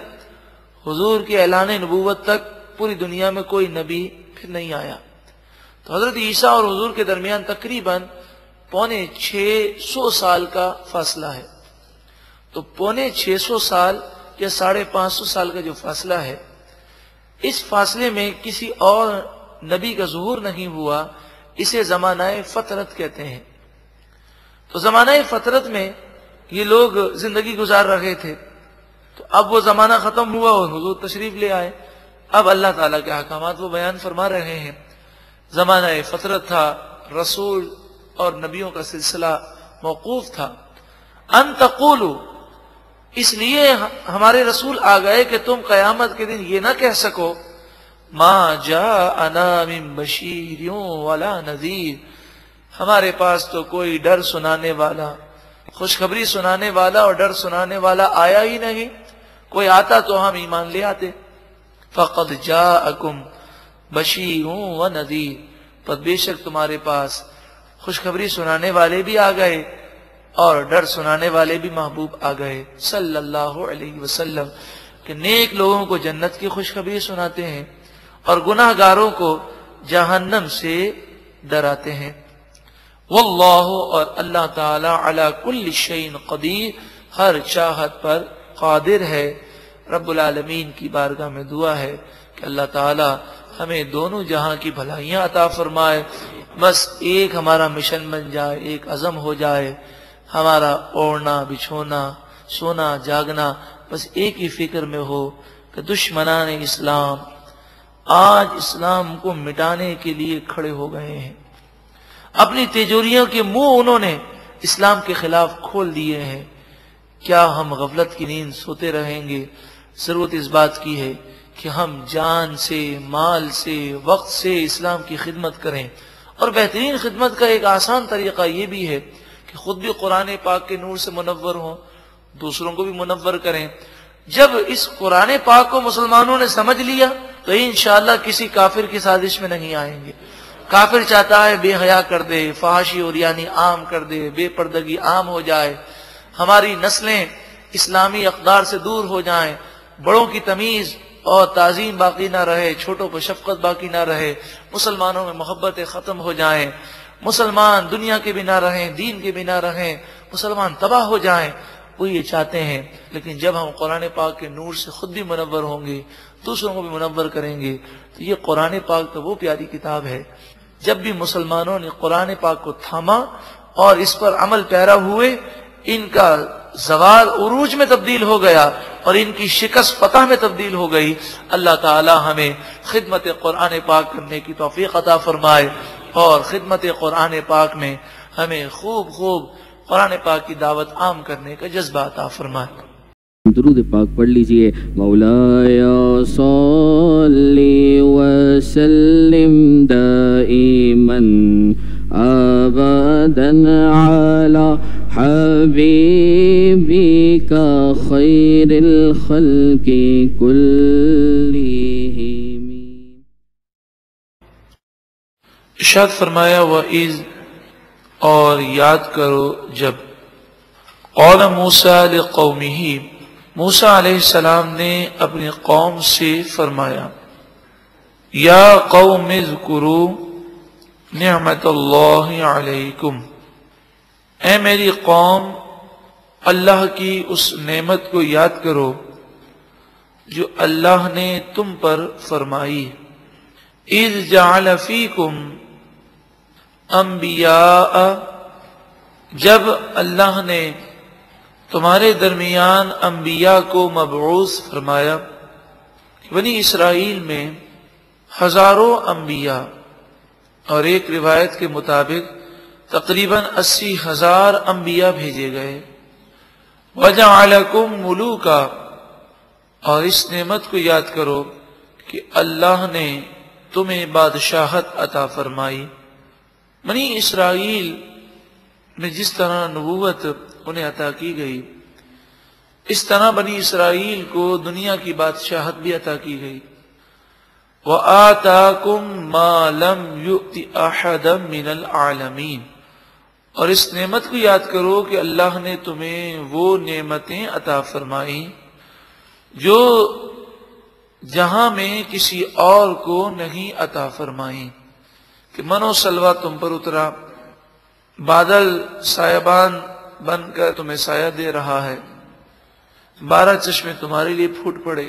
حضور کے اعلان نبوت تک پوری دنیا میں کوئی نبی پھر نہیں آیا۔ تو حضرت عیسیٰ اور حضور کے درمیان تقریباً 650 سال کا فاصلہ ہے۔ تو 650 سال یا 550 سال کا جو فاصلہ ہے، اس فاصلے میں کسی اور نبی کا ظہور نہیں ہوا، اسے زمانہ فطرت کہتے ہیں۔ تو زمانہ فطرت میں یہ لوگ زندگی گزار رہے تھے، تو اب وہ زمانہ ختم ہوا اور حضور تشریف لے آئے، اب اللہ تعالیٰ کے احکامات وہ بیان فرما رہے ہیں۔ زمانہ فطرت تھا، رسول اور نبیوں کا سلسلہ موقوف تھا۔ ان تقولوا، اس لیے ہمارے رسول آ گئے کہ تم قیامت کے دن یہ نہ کہہ سکو ما جاءنا من بشیر ولا نذیر، ہمارے پاس تو کوئی ڈر سنانے والا، خوشخبری سنانے والا اور ڈر سنانے والا آیا ہی نہیں، کوئی آتا تو ہم ایمان لے آتے۔ فقد جاءکم بشیر ونذیر، پر بے شک تمہارے پاس خوشخبری سنانے والے بھی آ گئے اور ڈر سنانے والے بھی محبوب آ گئے صلی اللہ علیہ وسلم، کہ نیک لوگوں کو جنت کی خوشخبری سناتے ہیں اور گناہ گاروں کو جہنم سے ڈراتے ہیں۔ واللہ، اور اللہ تعالی علی کل شیء قدیر، ہر چاہت پر قادر ہے۔ رب العالمین کی بارگاہ میں دعا ہے کہ اللہ تعالی ہمیں دونوں جہاں کی بھلائیاں عطا فرمائے، بس ایک ہمارا مشن بن جائے، ایک عزم ہو جائے، ہمارا اوڑھنا بچھونا سونا جاگنا بس ایک ہی فکر میں ہو کہ دشمنان اسلام آج اسلام کو مٹانے کے لیے کھڑے ہو گئے ہیں، اپنی تیجوریوں کے منہ انہوں نے اسلام کے خلاف کھول دیے ہیں۔ کیا ہم غفلت کی نیند سوتے رہیں گے؟ ضرورت اس بات کی ہے کہ ہم جان سے، مال سے، وقت سے اسلام کی خدمت کریں، اور بہترین خدمت کا ایک آسان طریقہ یہ بھی ہے کہ خود بھی قرآن پاک کے نور سے منور ہوں، دوسروں کو بھی منور کریں۔ جب اس قرآن پاک کو مسلمانوں نے سمجھ لیا تو انشاءاللہ کسی کافر کی سازش میں نہیں آئیں گے۔ کافر چاہتا ہے بے حیا کر دے، فحاشی اور یعنی عام کر دے، بے پردگی عام ہو جائے، ہماری نسلیں اسلامی اقدار سے دور ہو جائیں، بڑوں کی تمیز اور تعظیم باقی نہ رہے، چھوٹوں پر شفقت باقی نہ رہے، مسلمانوں میں محبتیں ختم ہو جائیں، مسلمان دنیا کے بھی نہ رہیں، دین کے بھی نہ رہیں، مسلمان تباہ ہو جائیں، وہ یہ چاہتے ہیں۔ لیکن جب ہم قرآن پاک کے نور سے خود بھی منور ہوں گے، دوسروں کو بھی منور کریں گے، تو یہ قرآن پاک تو وہ پیاری کتاب ہے۔ جب بھی مسلمانوں نے قرآن پاک کو تھاما اور اس پر عمل پیرا ہوئے، ان کا زوال عروج میں تبدیل ہو گیا اور ان کی شکست فتح میں تبدیل ہو گئی۔ اللہ تعالی ہمیں خدمت قرآن پاک کرنے کی توفیق عطا فرمائے اور خدمت قرآن پاک میں ہمیں خوب قرآن پاک کی دعوت عام کرنے کا جذبہ عطا فرمائے۔ درود پاک پڑھ لیجئے۔ مولایا صلی وسلم دائما ابدا علی حبیبک خیر الخلق کلہم۔ ارشاد فرمایا وَإِذْ، اور یاد کرو جب، قول موسیٰ لقومہ، موسیٰ علیہ السلام نے اپنی قوم سے فرمایا، یا قوم اذکروا نعمت اللہ علیکم، اے میری قوم اللہ کی اس نعمت کو یاد کرو جو اللہ نے تم پر فرمائی۔ اذ جعل فیکم انبیاء، جب اللہ نے تمہارے درمیان انبیاء کو مبعوث فرمایا۔ بنی اسرائیل میں ہزاروں انبیاء، اور ایک روایت کے مطابق تقریباً 80,000 انبیاء بھیجے گئے۔ وَجَعَلَكُمْ مُلُوكًا، اور اس نعمت کو یاد کرو کہ اللہ نے تمہیں بادشاہت عطا فرمائی۔ بنی اسرائیل میں جس طرح نبوت انہیں عطا کی گئی، اس طرح بنی اسرائیل کو دنیا کی بادشاہت بھی عطا کی گئی۔ وَآتَاكُمْ مَا لَمْ يُؤْتِ أَحَدًا مِنَ الْعَالَمِينَ، اور اس نعمت کو یاد کرو کہ اللہ نے تمہیں وہ نعمتیں عطا فرمائی جو جہاں میں کسی اور کو نہیں عطا فرمائی، کہ من و سلوہ تم پر اترا، بادل سایبان بن کر تمہیں سایہ دے رہا ہے، 12 چشمے تمہارے لیے پھوٹ پڑے،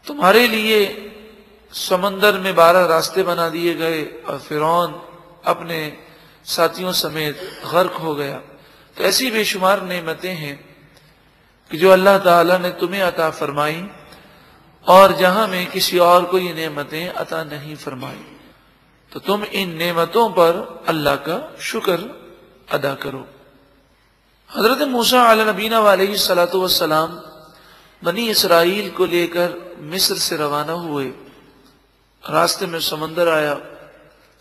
تمہارے لیے سمندر میں 12 راستے بنا دیے گئے، اور فرعون اپنے ساتھیوں سمیت غرق ہو گیا۔ تو ایسی بے شمار نعمتیں ہیں کہ جو اللہ تعالیٰ نے تمہیں عطا فرمائی اور جہاں میں کسی اور کو یہ نعمتیں عطا نہیں فرمائی، تو تم ان نعمتوں پر اللہ کا شکر ادا کرو۔ حضرت موسیٰ علیہ نبینا علیہ الصلوۃ والسلام بنی اسرائیل کو لے کر مصر سے روانہ ہوئے. راستے میں سمندر آیا،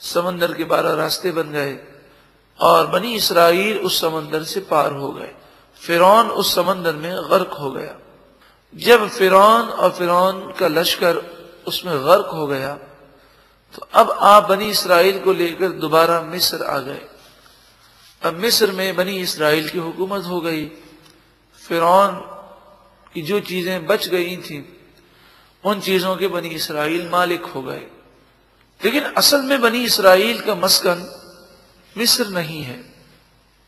سمندر کے 12 راستے بن گئے اور بنی اسرائیل اس سمندر سے پار ہو گئے. فرعون اس سمندر میں غرق ہو گیا. جب فرعون اور فرعون کا لشکر اس میں غرق ہو گیا تو اب آپ بنی اسرائیل کو لے کر دوبارہ مصر آ گئے. اب مصر میں بنی اسرائیل کی حکومت ہو گئی. فرعون کی جو چیزیں بچ گئی تھیں ان چیزوں کے بنی اسرائیل مالک ہو گئے. لیکن اصل میں بنی اسرائیل کا مسکن مصر نہیں ہے.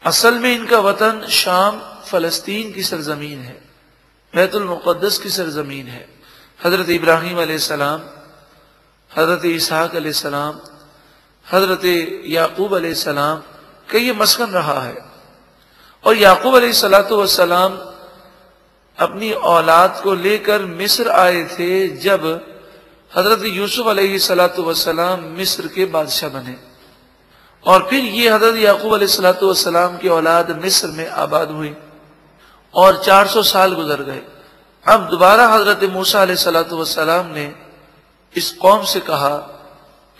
اصل میں ان کا وطن شام فلسطین کی سرزمین ہے، بیت المقدس کی سرزمین ہے. حضرت ابراہیم علیہ السلام، حضرت اسحاق علیہ السلام، حضرت یعقوب علیہ السلام کا یہ مسکن رہا ہے. اور یعقوب علیہ السلام اپنی اولاد کو لے کر مصر آئے تھے جب حضرت یوسف علیہ السلام مصر کے بادشاہ بنے، اور پھر یہ حضرت یعقوب علیہ السلام کی اولاد مصر میں آباد ہوئی اور 400 سال گزر گئے. اب دوبارہ حضرت موسیٰ علیہ السلام نے اس قوم سے کہا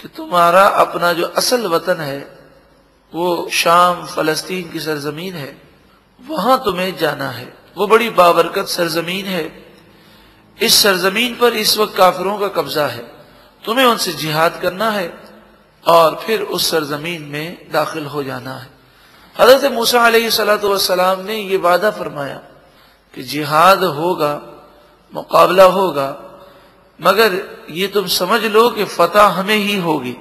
کہ تمہارا اپنا جو اصل وطن ہے وہ شام فلسطین کی سرزمین ہے، وہاں تمہیں جانا ہے. وہ بڑی بابرکت سرزمین ہے. اس سرزمین پر اس وقت کافروں کا قبضہ ہے، تمہیں ان سے جہاد کرنا ہے اور پھر اس سرزمین میں داخل ہو جانا ہے. حضرت موسیٰ علیہ السلام نے یہ وعدہ فرمایا کہ جہاد ہوگا، مقابلہ ہوگا، مگر یہ تم سمجھ لو کہ فتح ہمیں ہی ہوگی.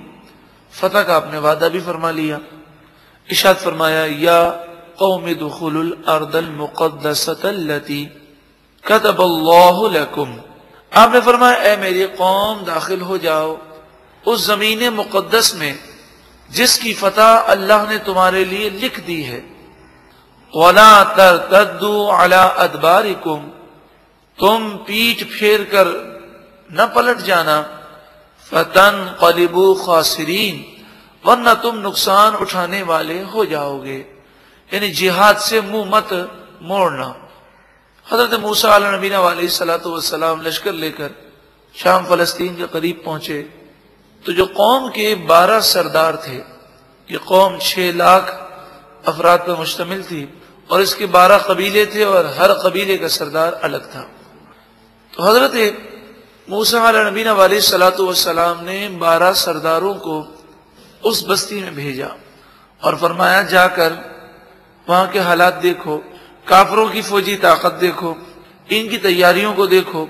فتح کا آپ نے وعدہ بھی فرما لیا. ارشاد فرمایا یا قوم ادخلوا الارض المقدسۃ التي كتب اللہ لکم. آپ نے فرمایا اے میری قوم داخل ہو جاؤ اس زمین مقدس میں جس کی فتح اللہ نے تمہارے لیے لکھ دی ہے. وَلَا تَرْتَدُّوا عَلَىٰ أَدْبَارِكُمْ، تم پیٹھ پھیر کر نہ پلٹ جانا. فَتَنْقَلِبُوا خَاسِرِينَ، ورنہ تم نقصان اٹھانے والے ہو جاؤ گے. یعنی جہاد سے منہ مت موڑنا. حضرت موسیٰ علیہ نبینا علیہ السلام لشکر لے کر شام فلسطین کے قریب پہنچے تو جو قوم کے 12 سردار تھے، یہ قوم 6 لاکھ افراد پر مشتمل تھی اور اس کے 12 قبیلے تھے اور ہر قبیلے کا سردار الگ تھا. تو حضرت موسیٰ علیہ نبینا علیہ السلام نے 12 سرداروں کو اس بستی میں بھیجا اور فرمایا جا کر وہاں کے حالات دیکھو، کافروں کی فوجی طاقت دیکھو، ان کی تیاریوں کو دیکھو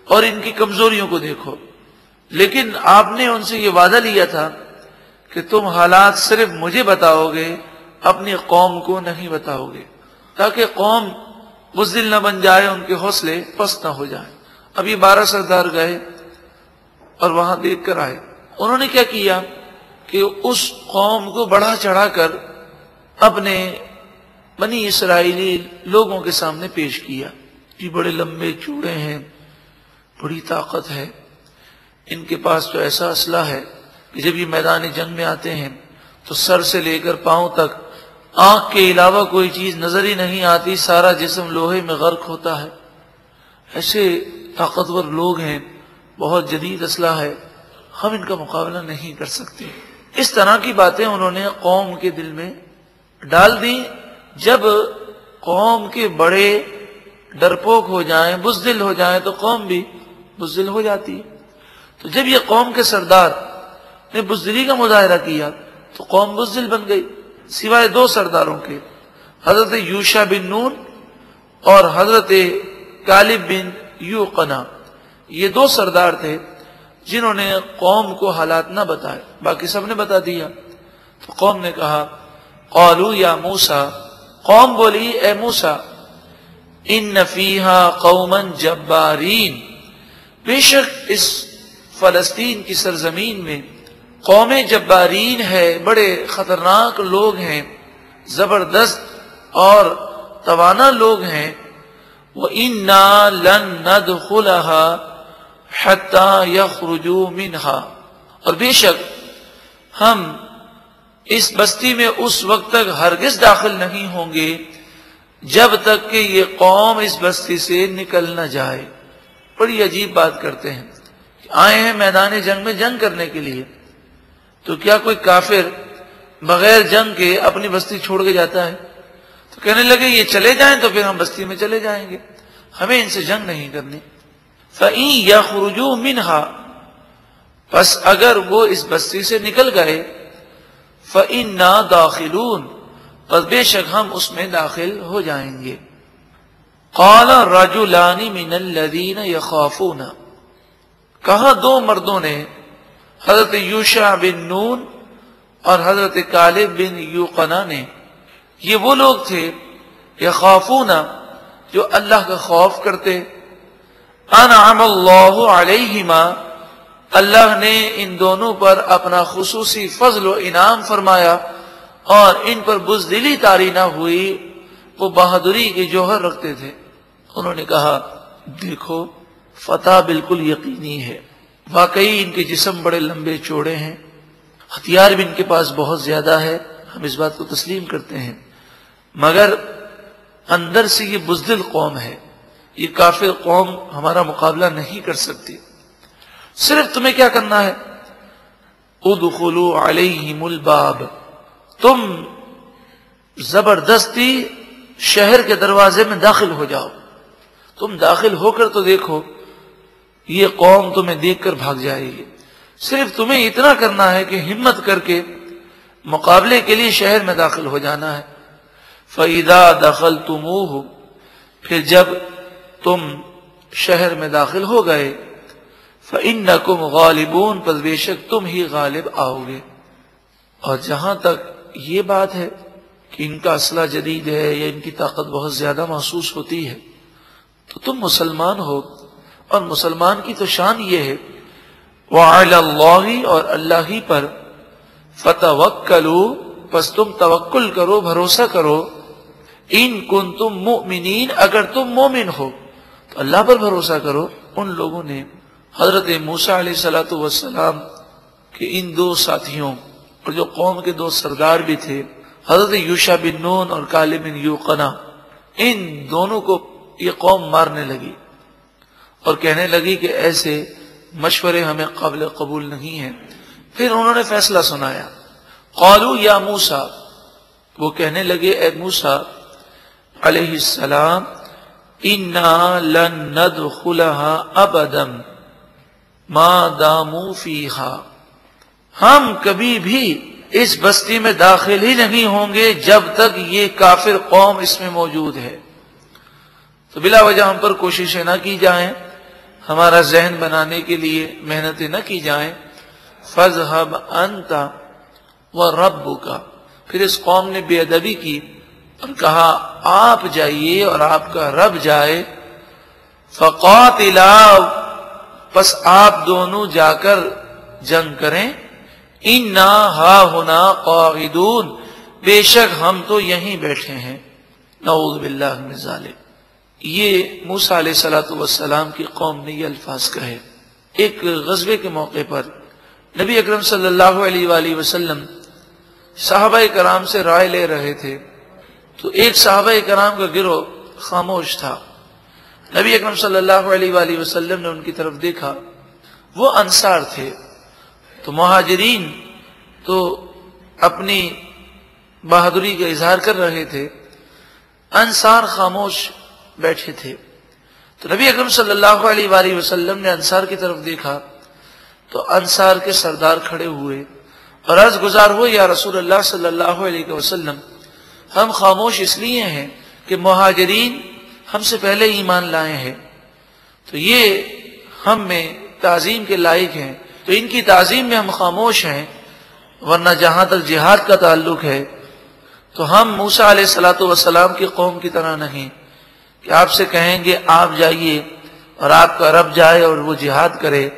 اور ان کی کمزوریوں کو دیکھو. لیکن آپ نے ان سے یہ وعدہ لیا تھا کہ تم حالات صرف مجھے بتاؤ گے، اپنی قوم کو نہیں بتاؤ گے، تاکہ قوم بزدل نہ بن جائے، ان کے حوصلے پست نہ ہو جائیں. اب یہ 12 سردار گئے اور وہاں دیکھ کر آئے. انہوں نے کیا کیا کہ اس قوم کو بڑھا چڑھا کر اپنے بنی اسرائیلی لوگوں کے سامنے پیش کیا. یہ بڑے لمبے چوڑے ہیں، بڑی طاقت ہے، ان کے پاس تو ایسا اسلحہ ہے کہ جب یہ میدان جنگ میں آتے ہیں تو سر سے لے کر پاؤں تک آنکھ کے علاوہ کوئی چیز نظر ہی نہیں آتی، سارا جسم لوہے میں غرق ہوتا ہے. ایسے طاقتور لوگ ہیں، بہت جدید اسلحہ ہے، ہم ان کا مقابلہ نہیں کر سکتے. اس طرح کی باتیں انہوں نے قوم کے دل میں ڈال دی. جب قوم کے بڑے ڈرپوک ہو جائیں، بزدل ہو جائیں تو قوم بھی بزدل ہو جاتی ہے. تو جب یہ قوم کے سردار نے بزدلی کا مظاہرہ کیا تو قوم بزدل بن گئی، سوائے 2 سرداروں کے، حضرت یوشع بن نون اور حضرت کالب بن یوقنا. یہ 2 سردار تھے جنہوں نے قوم کو حالات نہ بتائے، باقی سب نے بتا دیا. تو قوم نے کہا قالوا یا موسیٰ، قوم بولی اے موسیٰ، ان فیہا قوما جبارین، بے شک اس فلسطین کی سرزمین میں قوم جبارین ہے، بڑے خطرناک لوگ ہیں، زبردست اور توانا لوگ ہیں. وَإِنَّا لَن نَدْخُلَهَا حَتَّى يَخْرُجُوا مِنْهَا، اور بے شک ہم اس بستی میں اس وقت تک ہرگز داخل نہیں ہوں گے جب تک کہ یہ قوم اس بستی سے نکل نہ جائے۔ بڑی عجیب بات کرتے ہیں کہ آئے ہیں میدان جنگ میں جنگ کرنے کے لیے، تو کیا کوئی کافر بغیر جنگ کے اپنی بستی چھوڑ کے جاتا ہے؟ تو کہنے لگے یہ چلے جائیں تو پھر ہم بستی میں چلے جائیں گے، ہمیں ان سے جنگ نہیں کرنی۔ فَإِن يَخْرُجُوا مِنْهَا، پس اگر وہ اس بستی سے نکل گئے، فَإِنَّا دَاخِلُونَ، پس بے شک ہم اس میں داخل ہو جائیں گے۔ قَالَ رَجُلَانِ مِنَ الَّذِينَ يَخَافُونَ، کہا دو مردوں نے، حضرت یوشع بن نون اور حضرت کالب بن یوقنا نے، یہ وہ لوگ تھے یخافون جو اللہ کا خوف کرتے، انعم اللہ علیہما، اللہ نے ان دونوں پر اپنا خصوصی فضل و انعام فرمایا اور ان پر بزدلی طاری نہ ہوئی، وہ بہادری کے جوہر رکھتے تھے۔ انہوں نے کہا دیکھو فتح بالکل یقینی ہے، واقعی ان کے جسم بڑے لمبے چوڑے ہیں، ہتھیار بھی ان کے پاس بہت زیادہ ہے، ہم اس بات کو تسلیم کرتے ہیں، مگر اندر سے یہ بزدل قوم ہے، یہ کافر قوم ہمارا مقابلہ نہیں کر سکتی۔ صرف تمہیں کیا کرنا ہے، ادخلوا علیہم الباب، تم زبردستی شہر کے دروازے میں داخل ہو جاؤ، تم داخل ہو کر تو دیکھو، یہ قوم تمہیں دیکھ کر بھاگ جائے گی، صرف تمہیں اتنا کرنا ہے کہ ہمت کر کے مقابلے کے لیے شہر میں داخل ہو جانا ہے۔ فَإِذَا دَخَلْتُمُوهُ، پھر جب تم شہر میں داخل ہو گئے، فَإِنَّكُمْ غَالِبُونَ، پس بے شک تم ہی غالب آؤ گے۔ اور جہاں تک یہ بات ہے کہ ان کا اسلحہ جدید ہے یا ان کی طاقت بہت زیادہ محسوس ہوتی ہے، تو تم مسلمان ہو، اور مسلمان کی تو شان یہ ہے وَعَلَى اللَّهِ، اور اللہ ہی پر، فَتَوَكَّلُوا، پس تم توکل کرو، بھروسہ کرو، ان کنتم مؤمنین، اگر تم مومن ہو تو اللہ پر بھروسہ کرو۔ ان لوگوں نے حضرت موسیٰ علیہ السلام کے ان دو ساتھیوں اور جو قوم کے دو سردار بھی تھے، حضرت یوشع بن نون اور کالب بن یوقنا، ان دونوں کو یہ قوم مارنے لگی اور کہنے لگی کہ ایسے مشورے ہمیں قابل قبول نہیں ہیں۔ پھر انہوں نے فیصلہ سنایا، قالوا یا موسیٰ، وہ کہنے لگے اے موسیٰ علیہ السلام، انا لن ندخلها ابدا ما داموا فیہا، ہم کبھی بھی اس بستی میں داخل ہی نہیں ہوں گے جب تک یہ کافر قوم اس میں موجود ہے۔ تو بلا وجہ ہم پر کوششیں نہ کی جائیں، ہمارا ذہن بنانے کے لیے محنتیں نہ کی جائیں۔ فَاذْهَبْ أَنْتَ وَرَبُّكَ، پھر اس قوم نے بے ادبی کی اور کہا آپ جائیے اور آپ کا رب جائے، فَقَاتِلَا، پس آپ دونوں جا کر جنگ کریں، اِنَّا هَاهُنَا قَاعِدُونَ، بے شک ہم تو یہیں بیٹھے ہیں۔ نعوذ باللہ من ذالک۔ یہ موسیٰ علیہ السلام کی قوم نے یہ الفاظ کہے۔ ایک غزوے کے موقع پر نبی اکرم صلی اللہ علیہ وآلہ وسلم صحابہ کرام سے رائے لے رہے تھے، تو ایک صحابہ کرام کا گروہ خاموش تھا۔ نبی اکرم صلی اللہ علیہ وآلہ وسلم نے ان کی طرف دیکھا، وہ انصار تھے، تو مہاجرین تو اپنی بہادری کا اظہار کر رہے تھے، انصار خاموش بیٹھے تھے۔ تو نبی اکرم صلی اللہ علیہ وآلہ وسلم نے انصار کی طرف دیکھا تو انصار کے سردار کھڑے ہوئے اور عرض گزار ہوئے یا رسول اللہ صلی اللہ علیہ وسلم، ہم خاموش اس لیے ہیں کہ مہاجرین ہم سے پہلے ایمان لائے ہیں، تو یہ ہم میں تعظیم کے لائق ہیں، تو ان کی تعظیم میں ہم خاموش ہیں، ورنہ جہاں تک جہاد کا تعلق ہے تو ہم موسیٰ علیہ السلام کی قوم کی طرح نہیں کہ آپ سے کہیں گے آپ جائیے اور آپ کا رب جائے اور وہ جہاد کرے،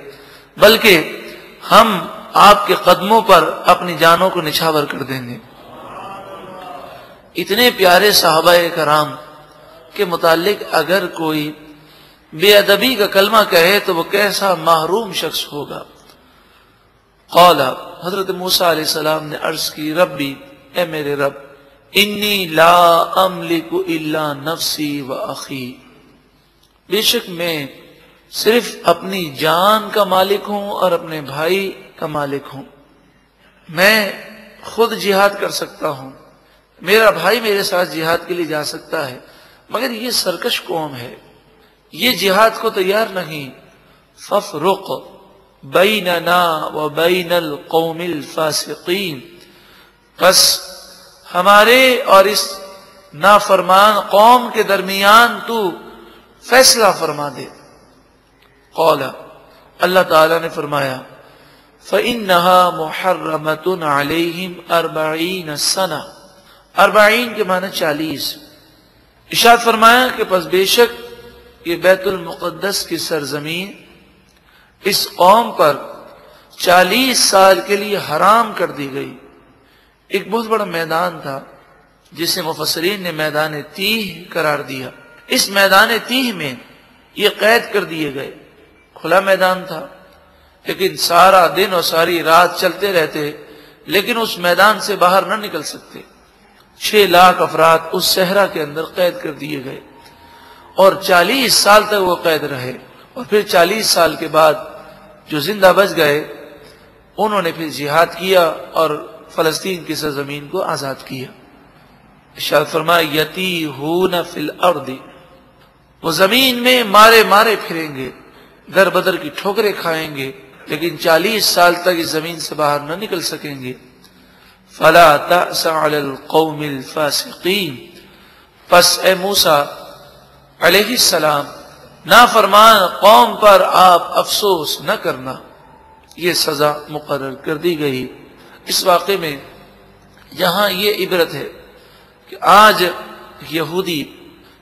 بلکہ ہم آپ کے قدموں پر اپنی جانوں کو نچھاور کر دیں گے۔ اتنے پیارے صحابہ کرام کے متعلق اگر کوئی بے ادبی کا کلمہ کہے تو وہ کیسا محروم شخص ہوگا۔ قال، حضرت موسیٰ علیہ السلام نے عرض کی، ربی، اے میرے رب، انی لا املک الا نفسی و اخی، بے شک میں صرف اپنی جان کا مالک ہوں اور اپنے بھائی کا مالک ہوں، میں خود جہاد کر سکتا ہوں، میرا بھائی میرے ساتھ جہاد کے لیے جا سکتا ہے، مگر یہ سرکش قوم ہے، یہ جہاد کو تیار نہیں۔ فَافْرُقْ بَيْنَنَا وَبَيْنَ الْقَوْمِ الْفَاسِقِينَ، بس ہمارے اور اس نافرمان قوم کے درمیان تو فیصلہ فرما دے۔ قال، اللہ تعالیٰ نے فرمایا، فَإِنَّهَا مُحَرَّمَةٌ عَلَيْهِمْ 40 سنہ، 40 کے معنی 40۔ ارشاد فرمایا کہ پس بے شک یہ بیت المقدس کی سرزمین اس قوم پر 40 سال کے لیے حرام کر دی گئی۔ ایک بہت بڑا میدان تھا جسے مفسرین نے میدان تیہ قرار دیا۔ اس میدان تیہ میں یہ قید کر دیے گئے، کھلا میدان تھا لیکن سارا دن اور ساری رات چلتے رہتے، لیکن اس میدان سے باہر نہ نکل سکتے۔ 6 لاکھ افراد اس صحرا کے اندر قید کر دیے گئے اور 40 سال تک وہ قید رہے، اور پھر 40 سال کے بعد جو زندہ بچ گئے انہوں نے پھر جہاد کیا اور فلسطین کی سرزمین کو آزاد کیا۔ ارشاد فرمایا، یتیہون فی الارض، وہ زمین میں مارے مارے پھریں گے، در بدر کی ٹھوکریں کھائیں گے، لیکن 40 سال تک اس زمین سے باہر نہ نکل سکیں گے۔ فلا تأس علی القوم الفاسقین، پس اے موسیٰ علیہ السلام نافرمان قوم پر آپ افسوس نہ کرنا، یہ سزا مقرر کر دی گئی۔ اس واقعے میں یہاں یہ عبرت ہے کہ آج یہودی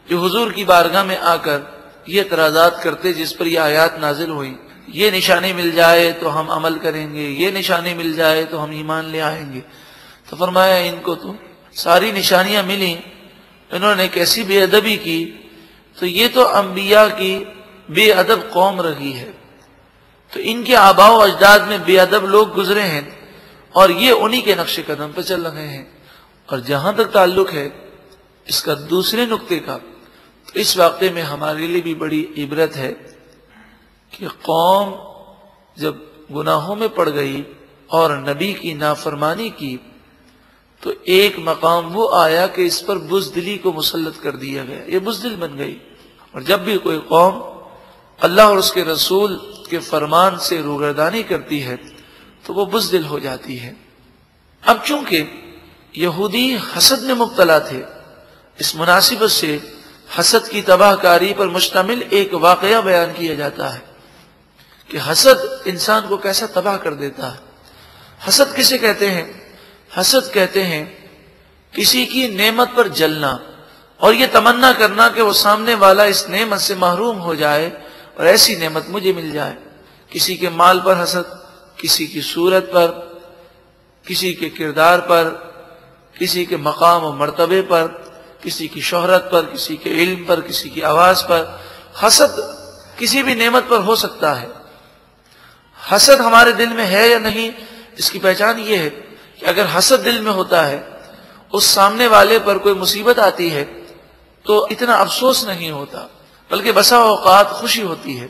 جو حضور کی بارگاہ میں آ کر یہ اعتراضات کرتے جس پر یہ آیات نازل ہوئی، یہ نشانی مل جائے تو ہم عمل کریں گے، یہ نشانی مل جائے تو ہم ایمان لے آئیں گے، تو فرمایا ان کو تو ساری نشانیاں ملیں، انہوں نے کیسی بے ادبی کی، تو یہ تو انبیاء کی بے ادب قوم رہی ہے، تو ان کے آباء و اجداد میں بے ادب لوگ گزرے ہیں اور یہ انہی کے نقش قدم پہ چل رہے ہیں۔ اور جہاں تک تعلق ہے اس کا دوسرے نقطے کا، تو اس واقعے میں ہمارے لیے بھی بڑی عبرت ہے کہ قوم جب گناہوں میں پڑ گئی اور نبی کی نافرمانی کی تو ایک مقام وہ آیا کہ اس پر بزدلی کو مسلط کر دیا گیا، یہ بزدل بن گئی۔ اور جب بھی کوئی قوم اللہ اور اس کے رسول کے فرمان سے روگردانی کرتی ہے تو وہ بزدل ہو جاتی ہے۔ اب چونکہ یہودی حسد میں مبتلا تھے، اس مناسبت سے حسد کی تباہ کاری پر مشتمل ایک واقعہ بیان کیا جاتا ہے کہ حسد انسان کو کیسا تباہ کر دیتا ہے۔ حسد کسے کہتے ہیں؟ حسد کہتے ہیں کسی کی نعمت پر جلنا اور یہ تمنا کرنا کہ وہ سامنے والا اس نعمت سے محروم ہو جائے اور ایسی نعمت مجھے مل جائے۔ کسی کے مال پر حسد، کسی کی صورت پر، کسی کے کردار پر، کسی کے مقام و مرتبے پر، کسی کی شہرت پر، کسی کے علم پر، کسی کی آواز پر۔ حسد کسی بھی نعمت پر ہو سکتا ہے۔ حسد ہمارے دل میں ہے یا نہیں، اس کی پہچان یہ ہے کہ اگر حسد دل میں ہوتا ہے، اس سامنے والے پر کوئی مصیبت آتی ہے تو اتنا افسوس نہیں ہوتا، بلکہ بسا اوقات خوشی ہوتی ہے۔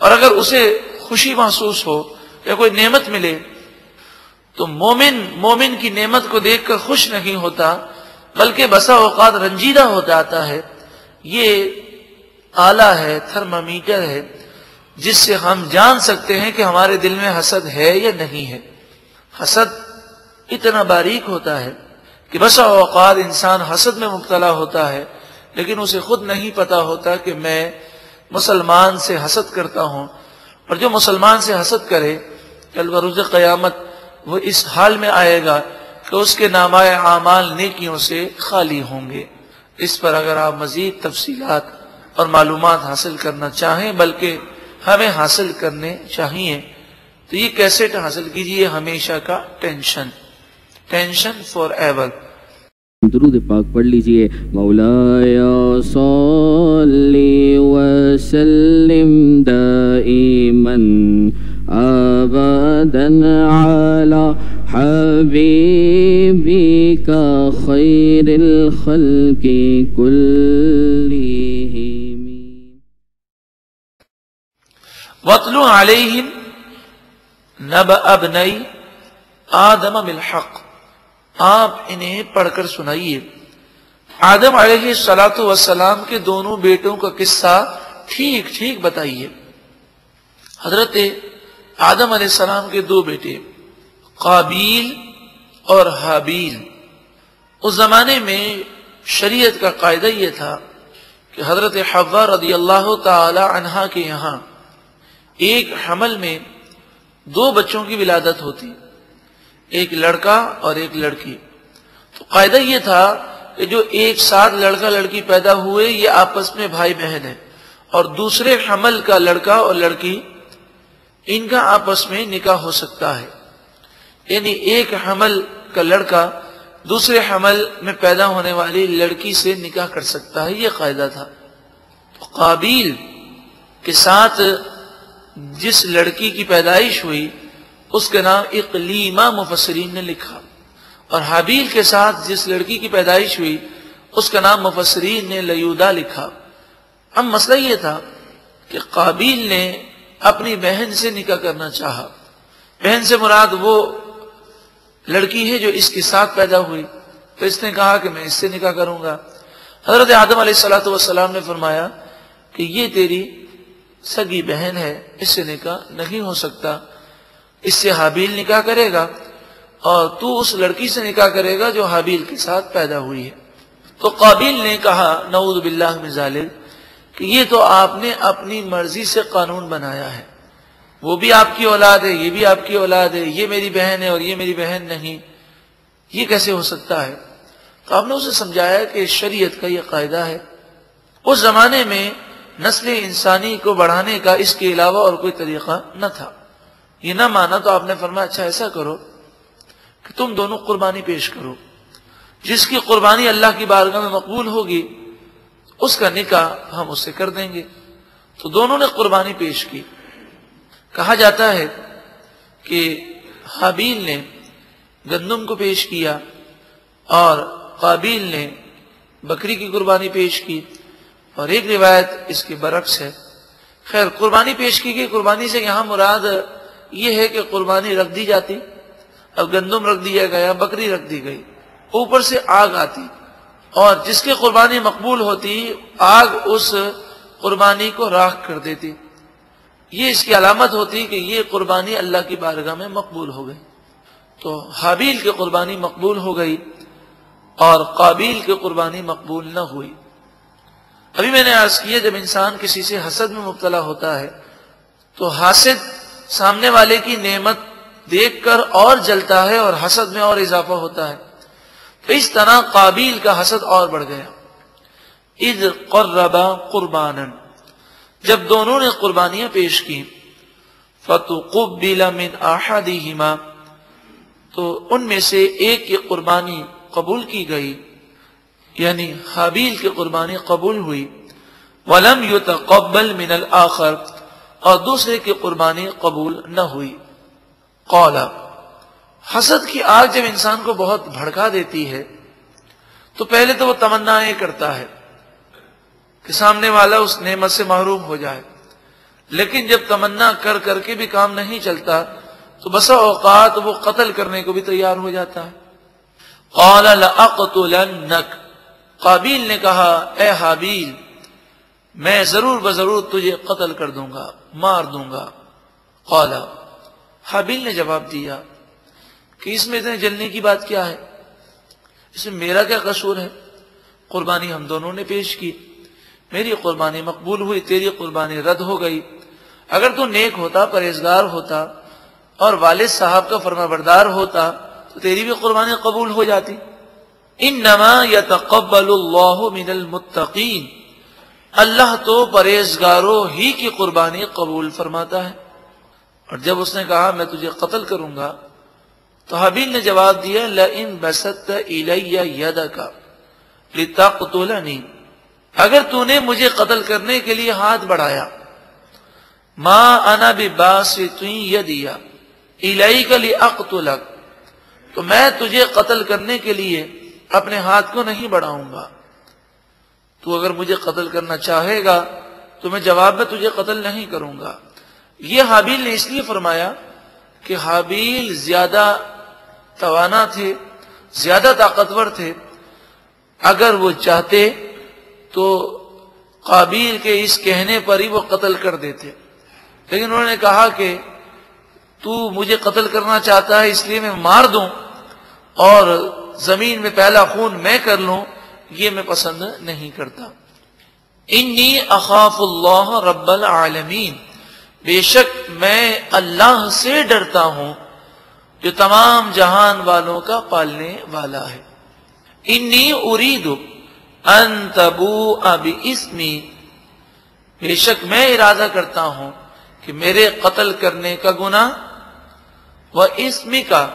اور اگر اسے خوشی محسوس ہو یا کوئی نعمت ملے تو مومن کی نعمت کو دیکھ کر خوش نہیں ہوتا، بلکہ بسا اوقات رنجیدہ ہو جاتا ہے۔ یہ آلہ ہے، تھرمامیٹر ہے، جس سے ہم جان سکتے ہیں کہ ہمارے دل میں حسد ہے یا نہیں ہے۔ حسد اتنا باریک ہوتا ہے کہ بسا اوقات انسان حسد میں مبتلا ہوتا ہے لیکن اسے خود نہیں پتا ہوتا کہ میں مسلمان سے حسد کرتا ہوں، اور جو مسلمان سے حسد کرے کل بروز قیامت وہ اس حال میں آئے گا کہ اس کے نامۂ اعمال نیکیوں سے خالی ہوں گے۔ اس پر اگر آپ مزید تفصیلات اور معلومات حاصل کرنا چاہیں، بلکہ ہمیں حاصل کرنے چاہیے، تو یہ کیسٹ حاصل کیجئے ہمیشہ کا ٹینشن فار ایور۔ درود پاک پڑھ لیجئے۔ مولایا صلی وسلم دائما ابدا علی حبیبک إليك خير الخلق كلهم. وَاتْلُ عَلَيْهِمْ نَبَأَ ابْنَيْ آدَمَ بِالْحَقِّ، آپ انہیں پڑھ کر سنائیے آدم علیہ الصلاۃ والسلام کے دونوں بیٹوں کا قصہ ٹھیک ٹھیک بتائیے۔ حضرت آدم علیہ السلام کے دو بیٹے قابیل اور حابیل۔ اس زمانے میں شریعت کا قاعدہ یہ تھا کہ حضرت حوا رضی اللہ تعالی عنہا کے یہاں ایک حمل میں دو بچوں کی ولادت ہوتی، ایک لڑکا اور ایک لڑکی۔ تو قاعدہ یہ تھا کہ جو ایک ساتھ لڑکا لڑکی پیدا ہوئے یہ آپس میں بھائی بہن ہیں، اور دوسرے حمل کا لڑکا اور لڑکی ان کا آپس میں نکاح ہو سکتا ہے، یعنی ایک حمل کا لڑکا دوسرے حمل میں پیدا ہونے والی لڑکی سے نکاح کر سکتا ہے، یہ قاعدہ تھا۔ تو قابیل کے ساتھ جس لڑکی کی پیدائش ہوئی اس کا نام اقلیمہ مفسرین نے لکھا، اور حابیل کے ساتھ جس لڑکی کی پیدائش ہوئی اس کا نام مفسرین نے لیودا لکھا۔ اب مسئلہ یہ تھا کہ قابیل نے اپنی بہن سے نکاح کرنا چاہا، بہن سے مراد وہ لڑکی ہے جو اس کے ساتھ پیدا ہوئی، تو اس نے کہا کہ میں اس سے نکاح کروں گا۔ حضرت آدم علیہ الصلوۃ والسلام نے فرمایا کہ یہ تیری سگی بہن ہے، اس سے نکاح نہیں ہو سکتا، اس سے حابیل نکاح کرے گا اور تو اس لڑکی سے نکاح کرے گا جو حابیل کے ساتھ پیدا ہوئی ہے۔ تو قابیل نے کہا نعوذ باللہ من ذالک کہ یہ تو آپ نے اپنی مرضی سے قانون بنایا ہے، وہ بھی آپ کی اولاد ہے، یہ بھی آپ کی اولاد ہے، یہ میری بہن ہے اور یہ میری بہن نہیں، یہ کیسے ہو سکتا ہے؟ تو آپ نے اسے سمجھایا کہ شریعت کا یہ قاعدہ ہے۔ اس زمانے میں نسل انسانی کو بڑھانے کا اس کے علاوہ اور کوئی طریقہ نہ تھا۔ یہ نہ مانا تو آپ نے فرمایا اچھا ایسا کرو کہ تم دونوں قربانی پیش کرو، جس کی قربانی اللہ کی بارگاہ میں مقبول ہوگی اس کا نکاح ہم اس سے کر دیں گے۔ تو دونوں نے قربانی پیش کی۔ کہا جاتا ہے کہ حابیل نے گندم کو پیش کیا اور قابیل نے بکری کی قربانی پیش کی، اور ایک روایت اس کے برعکس ہے۔ خیر، قربانی پیش کی گئی، قربانی سے یہاں مراد یہ ہے کہ قربانی رکھ دی جاتی، اب گندم رکھ دیا گیا، بکری رکھ دی گئی، اوپر سے آگ آتی اور جس کی قربانی مقبول ہوتی آگ اس قربانی کو راکھ کر دیتی، یہ اس کی علامت ہوتی کہ یہ قربانی اللہ کی بارگاہ میں مقبول ہو گئی۔ تو حابیل کی قربانی مقبول ہو گئی اور قابیل کی قربانی مقبول نہ ہوئی۔ ابھی میں نے عرض کیا جب انسان کسی سے حسد میں مبتلا ہوتا ہے تو حاسد سامنے والے کی نعمت دیکھ کر اور جلتا ہے اور حسد میں اور اضافہ ہوتا ہے، تو اس طرح قابیل کا حسد اور بڑھ گیا۔ اذ قربا قربانا، جب دونوں نے قربانیاں پیش کی، فتقبل من احدہما، تو ان میں سے ایک کی قربانی قبول کی گئی، یعنی حابیل کی قربانی قبول ہوئی، ولم يتقبل من الآخر، اور دوسرے کی قربانی قبول نہ ہوئی۔ قال، حسد کی آگ جب انسان کو بہت بھڑکا دیتی ہے تو پہلے تو وہ تمنائیں کرتا ہے کہ سامنے والا اس نعمت سے محروم ہو جائے، لیکن جب تمنا کر کر کے بھی کام نہیں چلتا تو بسا اوقات وہ قتل کرنے کو بھی تیار ہو جاتا ہے۔ قال لأقتلنک، قابیل نے کہا اے حابیل میں ضرور بضرور تجھے قتل کر دوں گا، مار دوں گا۔ قال، حابیل نے جواب دیا کہ اس میں اتنے جلنے کی بات کیا ہے، اس میں میرا کیا قصور ہے؟ قربانی ہم دونوں نے پیش کی، میری قربانی مقبول ہوئی، تیری قربانی رد ہو گئی۔ اگر تو نیک ہوتا، پرہیزگار ہوتا اور والد صاحب کا فرما بردار ہوتا تو تیری بھی قربانی قبول ہو جاتی۔ انما یتقبل اللہ من المتقین، اللہ تو پرہیزگاروں ہی کی قربانی قبول فرماتا ہے۔ اور جب اس نے کہا میں تجھے قتل کروں گا تو حابیل نے جواب دیا لئن بسطت الی یدک لتقتلنی، اگر تو نے مجھے قتل کرنے کے لیے ہاتھ بڑھایا، ما انا بباسط یدی الیک لاقتلک، تو میں تجھے قتل کرنے کے لیے اپنے ہاتھ کو نہیں بڑھاؤں گا. تو اگر مجھے قتل کرنا چاہے گا تو میں جواب میں تجھے قتل نہیں کروں گا. یہ حابیل نے اس لیے فرمایا کہ حابیل زیادہ توانا تھے، زیادہ طاقتور تھے. اگر وہ چاہتے تو قابیل کے اس کہنے پر ہی وہ قتل کر دیتے، لیکن انہوں نے کہا کہ تو مجھے قتل کرنا چاہتا ہے اس لیے میں مار دوں اور زمین میں پہلا خون میں کر لوں، یہ میں پسند نہیں کرتا. انی اخاف اللہ رب العالمین، بے شک میں اللہ سے ڈرتا ہوں جو تمام جہان والوں کا پالنے والا ہے. انی ارید ان تبوء باسمی، بے شک میں ارادہ کرتا ہوں کہ میرے قتل کرنے کا گناہ، و اسمی کا،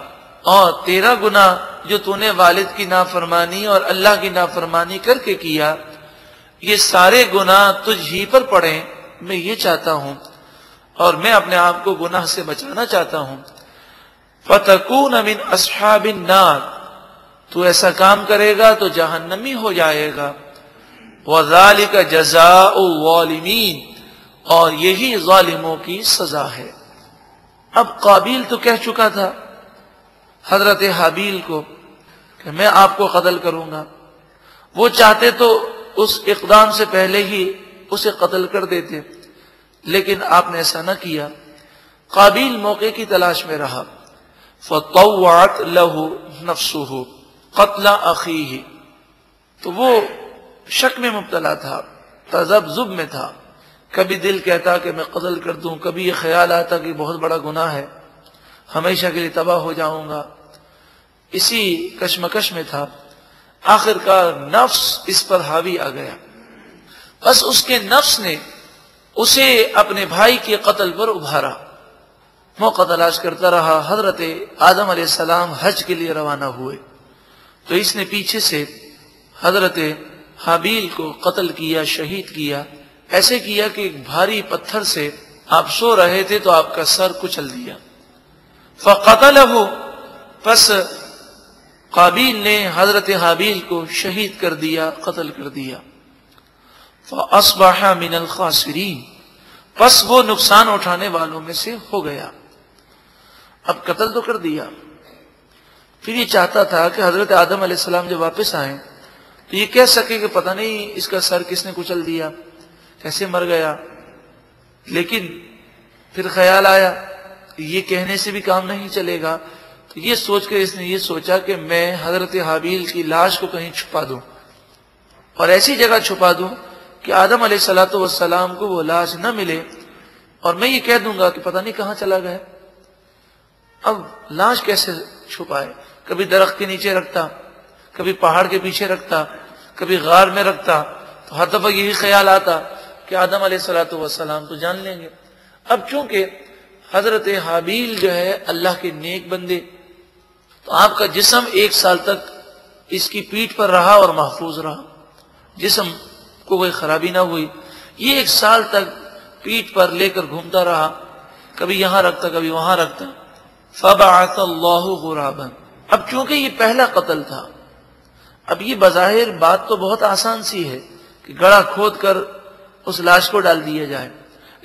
اور تیرا گناہ جو تو نے والد کی نافرمانی اور اللہ کی نافرمانی کر کے کیا، یہ سارے گناہ تجھ ہی پر پڑیں. میں یہ چاہتا ہوں اور میں اپنے آپ کو گناہ سے بچانا چاہتا ہوں. فتکون من اصحاب النار، تو ایسا کام کرے گا تو جہنمی ہو جائے گا. وذالک جزاء الظالمین، اور یہی ظالموں کی سزا ہے. اب قابیل تو کہہ چکا تھا حضرت حابیل کو کہ میں آپ کو قتل کروں گا. وہ چاہتے تو اس اقدام سے پہلے ہی اسے قتل کر دیتے، لیکن آپ نے ایسا نہ کیا. قابیل موقع کی تلاش میں رہا. فطوعت له نفسه قتل اخیہ، تو وہ شک میں مبتلا تھا، تذبذب میں تھا. کبھی دل کہتا کہ میں قتل کر دوں، کبھی یہ خیال آتا کہ بہت بڑا گناہ ہے، ہمیشہ کے لیے تباہ ہو جاؤں گا. اسی کشمکش میں تھا. آخر کار نفس اس پر حاوی آ گیا. بس اس کے نفس نے اسے اپنے بھائی کے قتل پر ابھارا. موقع تلاش کرتا رہا. حضرت آدم علیہ السلام حج کے لیے روانہ ہوئے تو اس نے پیچھے سے حضرت حابیل کو قتل کیا، شہید کیا. ایسے کیا کہ ایک بھاری پتھر سے آپ سو رہے تھے تو آپ کا سر کچل دیا. فقتلہ، پس قابیل نے حضرت حابیل کو شہید کر دیا، قتل کر دیا. فاصبح من الخاسرین، پس وہ نقصان اٹھانے والوں میں سے ہو گیا. اب قتل تو کر دیا، پھر یہ چاہتا تھا کہ حضرت آدم علیہ السلام جب واپس آئیں تو یہ کہہ سکے کہ پتہ نہیں اس کا سر کس نے کچل دیا، کیسے مر گیا. لیکن پھر خیال آیا یہ کہنے سے بھی کام نہیں چلے گا، تو یہ سوچ کر اس نے یہ سوچا کہ میں حضرت حابیل کی لاش کو کہیں چھپا دوں اور ایسی جگہ چھپا دوں کہ آدم علیہ السلام کو وہ لاش نہ ملے اور میں یہ کہہ دوں گا کہ پتہ نہیں کہاں چلا گیا. اب لاش کیسے چھپائے؟ کبھی درخت کے نیچے رکھتا، کبھی پہاڑ کے پیچھے رکھتا، کبھی غار میں رکھتا. تو ہر دفعہ یہی خیال آتا کہ آدم علیہ السلام تو جان لیں گے. اب چونکہ حضرت حابیل جو ہے اللہ کے نیک بندے، تو آپ کا جسم 1 سال تک اس کی پیٹھ پر رہا اور محفوظ رہا، جسم کو کوئی خرابی نہ ہوئی. یہ 1 سال تک پیٹھ پر لے کر گھومتا رہا، کبھی یہاں رکھتا کبھی وہاں رکھتا. فبعث اللہ غرابا، اب چونکہ یہ پہلا قتل تھا، اب یہ بظاہر بات تو بہت آسان سی ہے کہ گڑھا کھود کر اس لاش کو ڈال دیا جائے،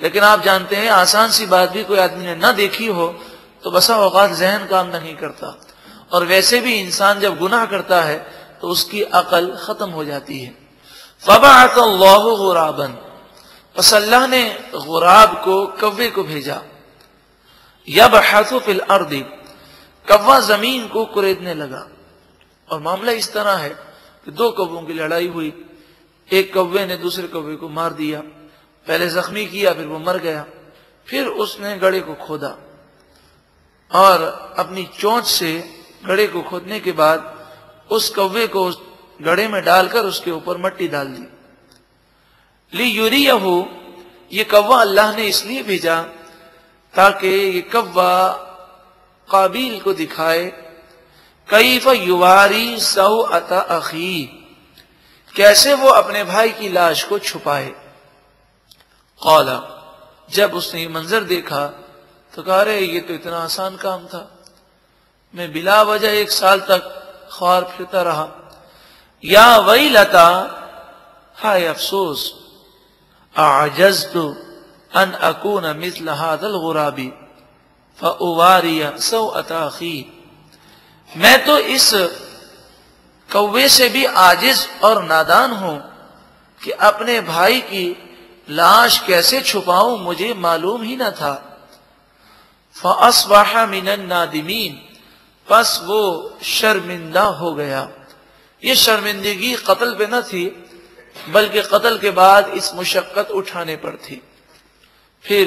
لیکن آپ جانتے ہیں آسان سی بات بھی کوئی آدمی نے نہ دیکھی ہو تو بسا اوقات ذہن کام نہیں کرتا. اور ویسے بھی انسان جب گناہ کرتا ہے تو اس کی عقل ختم ہو جاتی ہے. فبعث اللہ غرابا، پس اللہ نے غراب کو، کوے کو بھیجا. یبحث فی الارض، کوا زمین کو کریدنے لگا. اور معاملہ اس طرح ہے کہ 2 کووں کی لڑائی ہوئی. ایک کوے نے دوسرے کوے کو مار دیا، پہلے زخمی کیا پھر وہ مر گیا. پھر اس نے گڑھے کو کھودا اور اپنی چونچ سے گڑھے کو کھودنے کے بعد اس کوے کو اس گڑھے میں ڈال کر اس کے اوپر مٹی ڈال دی. لیریہ، یہ کوا اللہ نے اس لیے بھیجا تاکہ یہ کوا قابیل کو دکھائے کیف یواری سوءۃ اخیہ، کیسے وہ اپنے بھائی کی لاش کو چھپائے. قال، جب اس نے یہ منظر دیکھا تو کہا رہے یہ تو اتنا آسان کام تھا، میں بلا وجہ 1 سال تک خوار پھرتا رہا. یا ویلتا، ہائے افسوس، اعجزت ان اکون مثل هذا الغراب فاواری سوءة اخی. میں تو اس کوے سے بھی عاجز اور نادان ہوں کہ اپنے بھائی کی لاش کیسے چھپاؤں، مجھے معلوم ہی نہ تھا. فاصبح من النادمین، پس وہ شرمندہ ہو گیا. یہ شرمندگی قتل پہ نہ تھی بلکہ قتل کے بعد اس مشقت اٹھانے پر تھی. پھر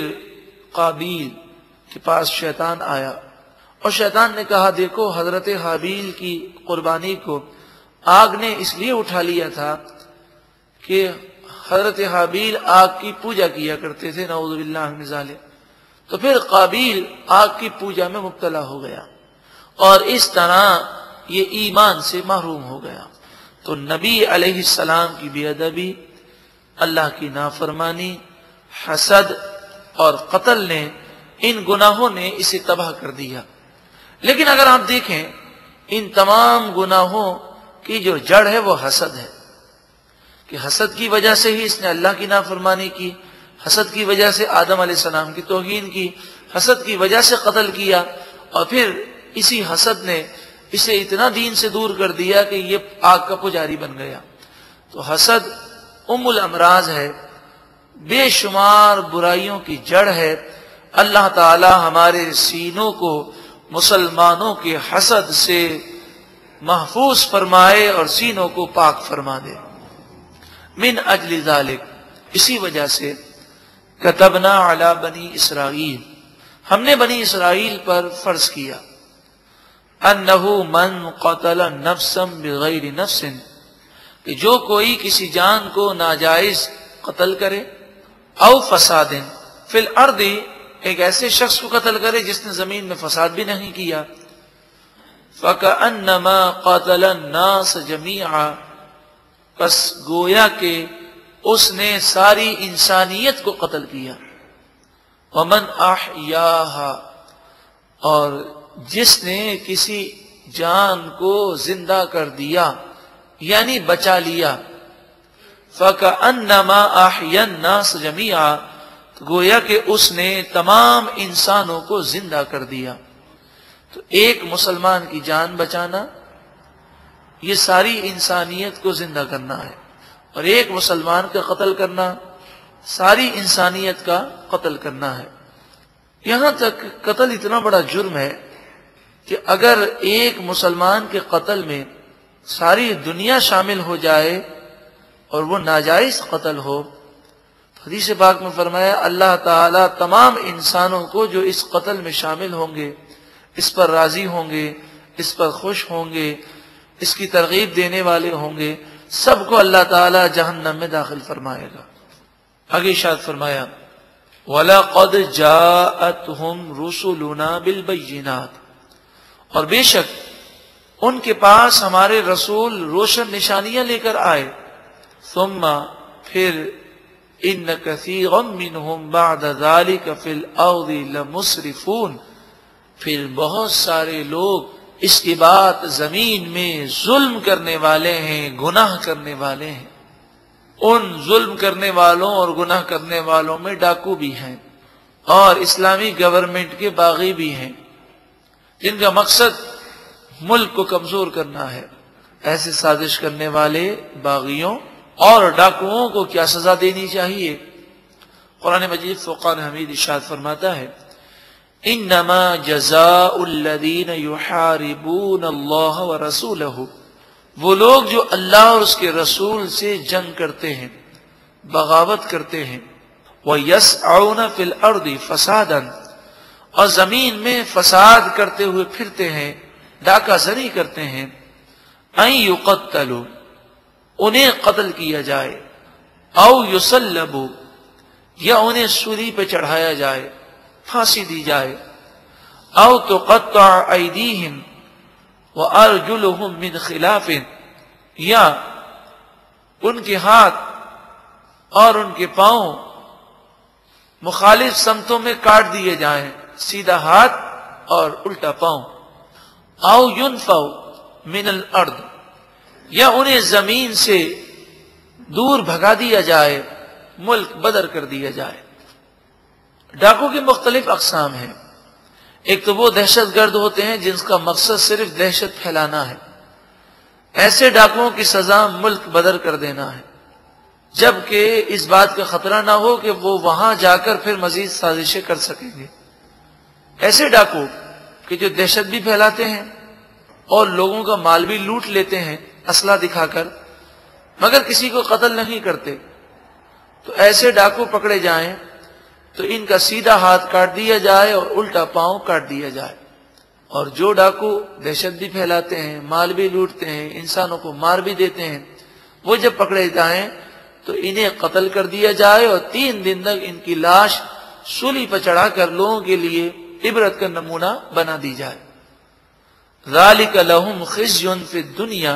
قابیل کے پاس شیطان آیا اور شیطان نے کہا دیکھو حضرت حابیل کی قربانی کو آگ نے اس لیے اٹھا لیا تھا کہ حضرت حابیل آگ کی پوجا کیا کرتے تھے، نعوذ باللہ من ذالک. تو پھر قابیل آگ کی پوجا میں مبتلا ہو گیا اور اس طرح یہ ایمان سے محروم ہو گیا. تو نبی علیہ السلام کی بے ادبی، اللہ کی نافرمانی، حسد اور قتل نے، ان گناہوں نے اسے تباہ کر دیا. لیکن اگر آپ دیکھیں ان تمام گناہوں کی جو جڑ ہے وہ حسد ہے، کہ حسد کی وجہ سے ہی اس نے اللہ کی نافرمانی کی، حسد کی وجہ سے آدم علیہ السلام کی توہین کی، حسد کی وجہ سے قتل کیا، اور پھر اسی حسد نے اسے اتنا دین سے دور کر دیا کہ یہ آگ کا پجاری بن گیا. تو حسد ام الامراض ہے، بے شمار برائیوں کی جڑ ہے. اللہ تعالی ہمارے سینوں کو مسلمانوں کے حسد سے محفوظ فرمائے اور سینوں کو پاک فرما دے. من اجل ذالک، اسی وجہ سے کتبنا علی بنی اسرائیل، ہم نے بنی اسرائیل پر فرض کیا، انہ من قتل نفسا بغیر نفس، کہ جو کوئی کسی جان کو ناجائز قتل کرے، او فساد فی الارض، ایک ایسے شخص کو قتل کرے جس نے زمین میں فساد بھی نہیں کیا، فکأنما قتل الناس جمیعا، پس گویا کہ اس نے ساری انسانیت کو قتل کیا. ومن احیاہا، اور جس نے کسی جان کو زندہ کر دیا یعنی بچا لیا، فَكَأَنَّمَا أَحْيَا النَّاسَ جَمِيعًا، گویا کہ اس نے تمام انسانوں کو زندہ کر دیا. تو ایک مسلمان کی جان بچانا یہ ساری انسانیت کو زندہ کرنا ہے، اور ایک مسلمان کا قتل کرنا ساری انسانیت کا قتل کرنا ہے. یہاں تک قتل اتنا بڑا جرم ہے کہ اگر ایک مسلمان کے قتل میں ساری دنیا شامل ہو جائے اور وہ ناجائز قتل ہو، حدیث پاک میں فرمایا اللہ تعالیٰ تمام انسانوں کو جو اس قتل میں شامل ہوں گے، اس پر راضی ہوں گے، اس پر خوش ہوں گے، اس کی ترغیب دینے والے ہوں گے، سب کو اللہ تعالیٰ جہنم میں داخل فرمائے گا. آگے ارشاد فرمایا وَلَقَدْ جَاءَتْهُمْ رُسُلُنَا بِالْبَيِّنَاتِ، اور بے شک ان کے پاس ہمارے رسول روشن نشانیاں لے کر آئے. ثم، پھر ان کثیرا منہم بعد ذلک فی الارض لمسرفون، پھر بہت سارے لوگ اس کے بعد زمین میں ظلم کرنے والے ہیں، گناہ کرنے والے ہیں. ان ظلم کرنے والوں اور گناہ کرنے والوں میں ڈاکو بھی ہیں اور اسلامی گورنمنٹ کے باغی بھی ہیں، جن کا مقصد ملک کو کمزور کرنا ہے. ایسے سازش کرنے والے باغیوں اور ڈاکوؤں کو کیا سزا دینی چاہیے؟ قرآن مجید فرقان حمید ارشاد فرماتا ہے انما جزاء الذین یحاربون اللہ ورسولہ، وہ لوگ جو اللہ اور اس کے رسول سے جنگ کرتے ہیں، بغاوت کرتے ہیں، وَيَسْعَوْنَ فِي الْأَرْضِ فَسَادًا، اور زمین میں فساد کرتے ہوئے پھرتے ہیں، ڈاکہ زنی کرتے ہیں، أَن يُقَتَّلُوا، انہیں قتل کیا جائے، او یصلبوا، یا انہیں سولی پہ چڑھایا جائے، پھانسی دی جائے، او تقطع ایدیہم وارجلہم من خلاف، یا ان کے ہاتھ اور ان کے پاؤں مخالف سمتوں میں کاٹ دیے جائیں، سیدھا ہاتھ اور الٹا پاؤں. او ينفوا من الارض، یا انہیں زمین سے دور بھگا دیا جائے، ملک بدر کر دیا جائے۔ ڈاکو کی مختلف اقسام ہیں۔ ایک تو وہ دہشت گرد ہوتے ہیں جن کا مقصد صرف دہشت پھیلانا ہے، ایسے ڈاکوؤں کی سزا ملک بدر کر دینا ہے، جبکہ اس بات کا خطرہ نہ ہو کہ وہ وہاں جا کر پھر مزید سازشیں کر سکیں گے۔ ایسے ڈاکو کہ جو دہشت بھی پھیلاتے ہیں اور لوگوں کا مال بھی لوٹ لیتے ہیں اسلحہ دکھا کر، مگر کسی کو قتل نہیں کرتے، تو ایسے ڈاکو پکڑے جائیں تو ان کا سیدھا ہاتھ کاٹ دیا جائے اور الٹا پاؤں کاٹ دیا جائے۔ اور جو ڈاکو دہشت بھی پھیلاتے ہیں، مال بھی لوٹتے ہیں، انسانوں کو مار بھی دیتے ہیں، وہ جب پکڑے جائیں تو انہیں قتل کر دیا جائے اور 3 دن تک ان کی لاش سولی پر چڑھا کر لوگوں کے لیے عبرت کا نمونہ بنا دی جائے۔ ذالک لہم خزی فی الدنیا،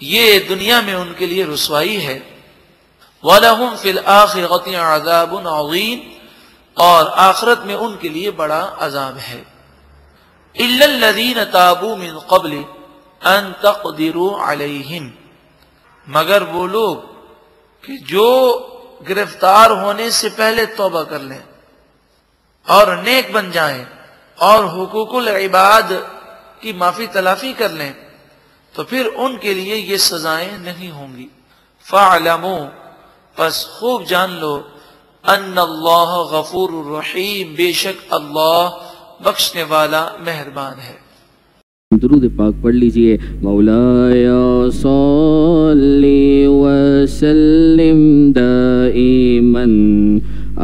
یہ دنیا میں ان کے لیے رسوائی ہے، وَلَهُمْ فِي الْآخِرَةِ عَذَابٌ عَظِيمٌ، اور آخرت میں ان کے لیے بڑا عذاب ہے۔ إِلَّا الَّذِينَ تَابُوا مِن قَبْلِ أَن تَقْدِرُوا عَلَيْهِمْ، مگر وہ لوگ کہ جو گرفتار ہونے سے پہلے توبہ کر لیں اور نیک بن جائیں اور حقوق العباد کی معافی تلافی کر لیں تو پھر ان کے لیے یہ سزائیں نہیں ہوں گی۔ فَاعْلَمُوا، پس خوب جان لو، ان اللہ غفور الرحیم، بے شک اللہ بخشنے والا مہربان ہے۔ درود پاک پڑھ لیجئے۔ مولایا صلی وسلم دائما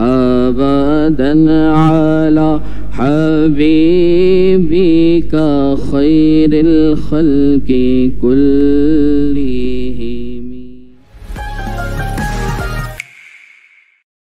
ابدا علی حبیبک خیر الخلق کل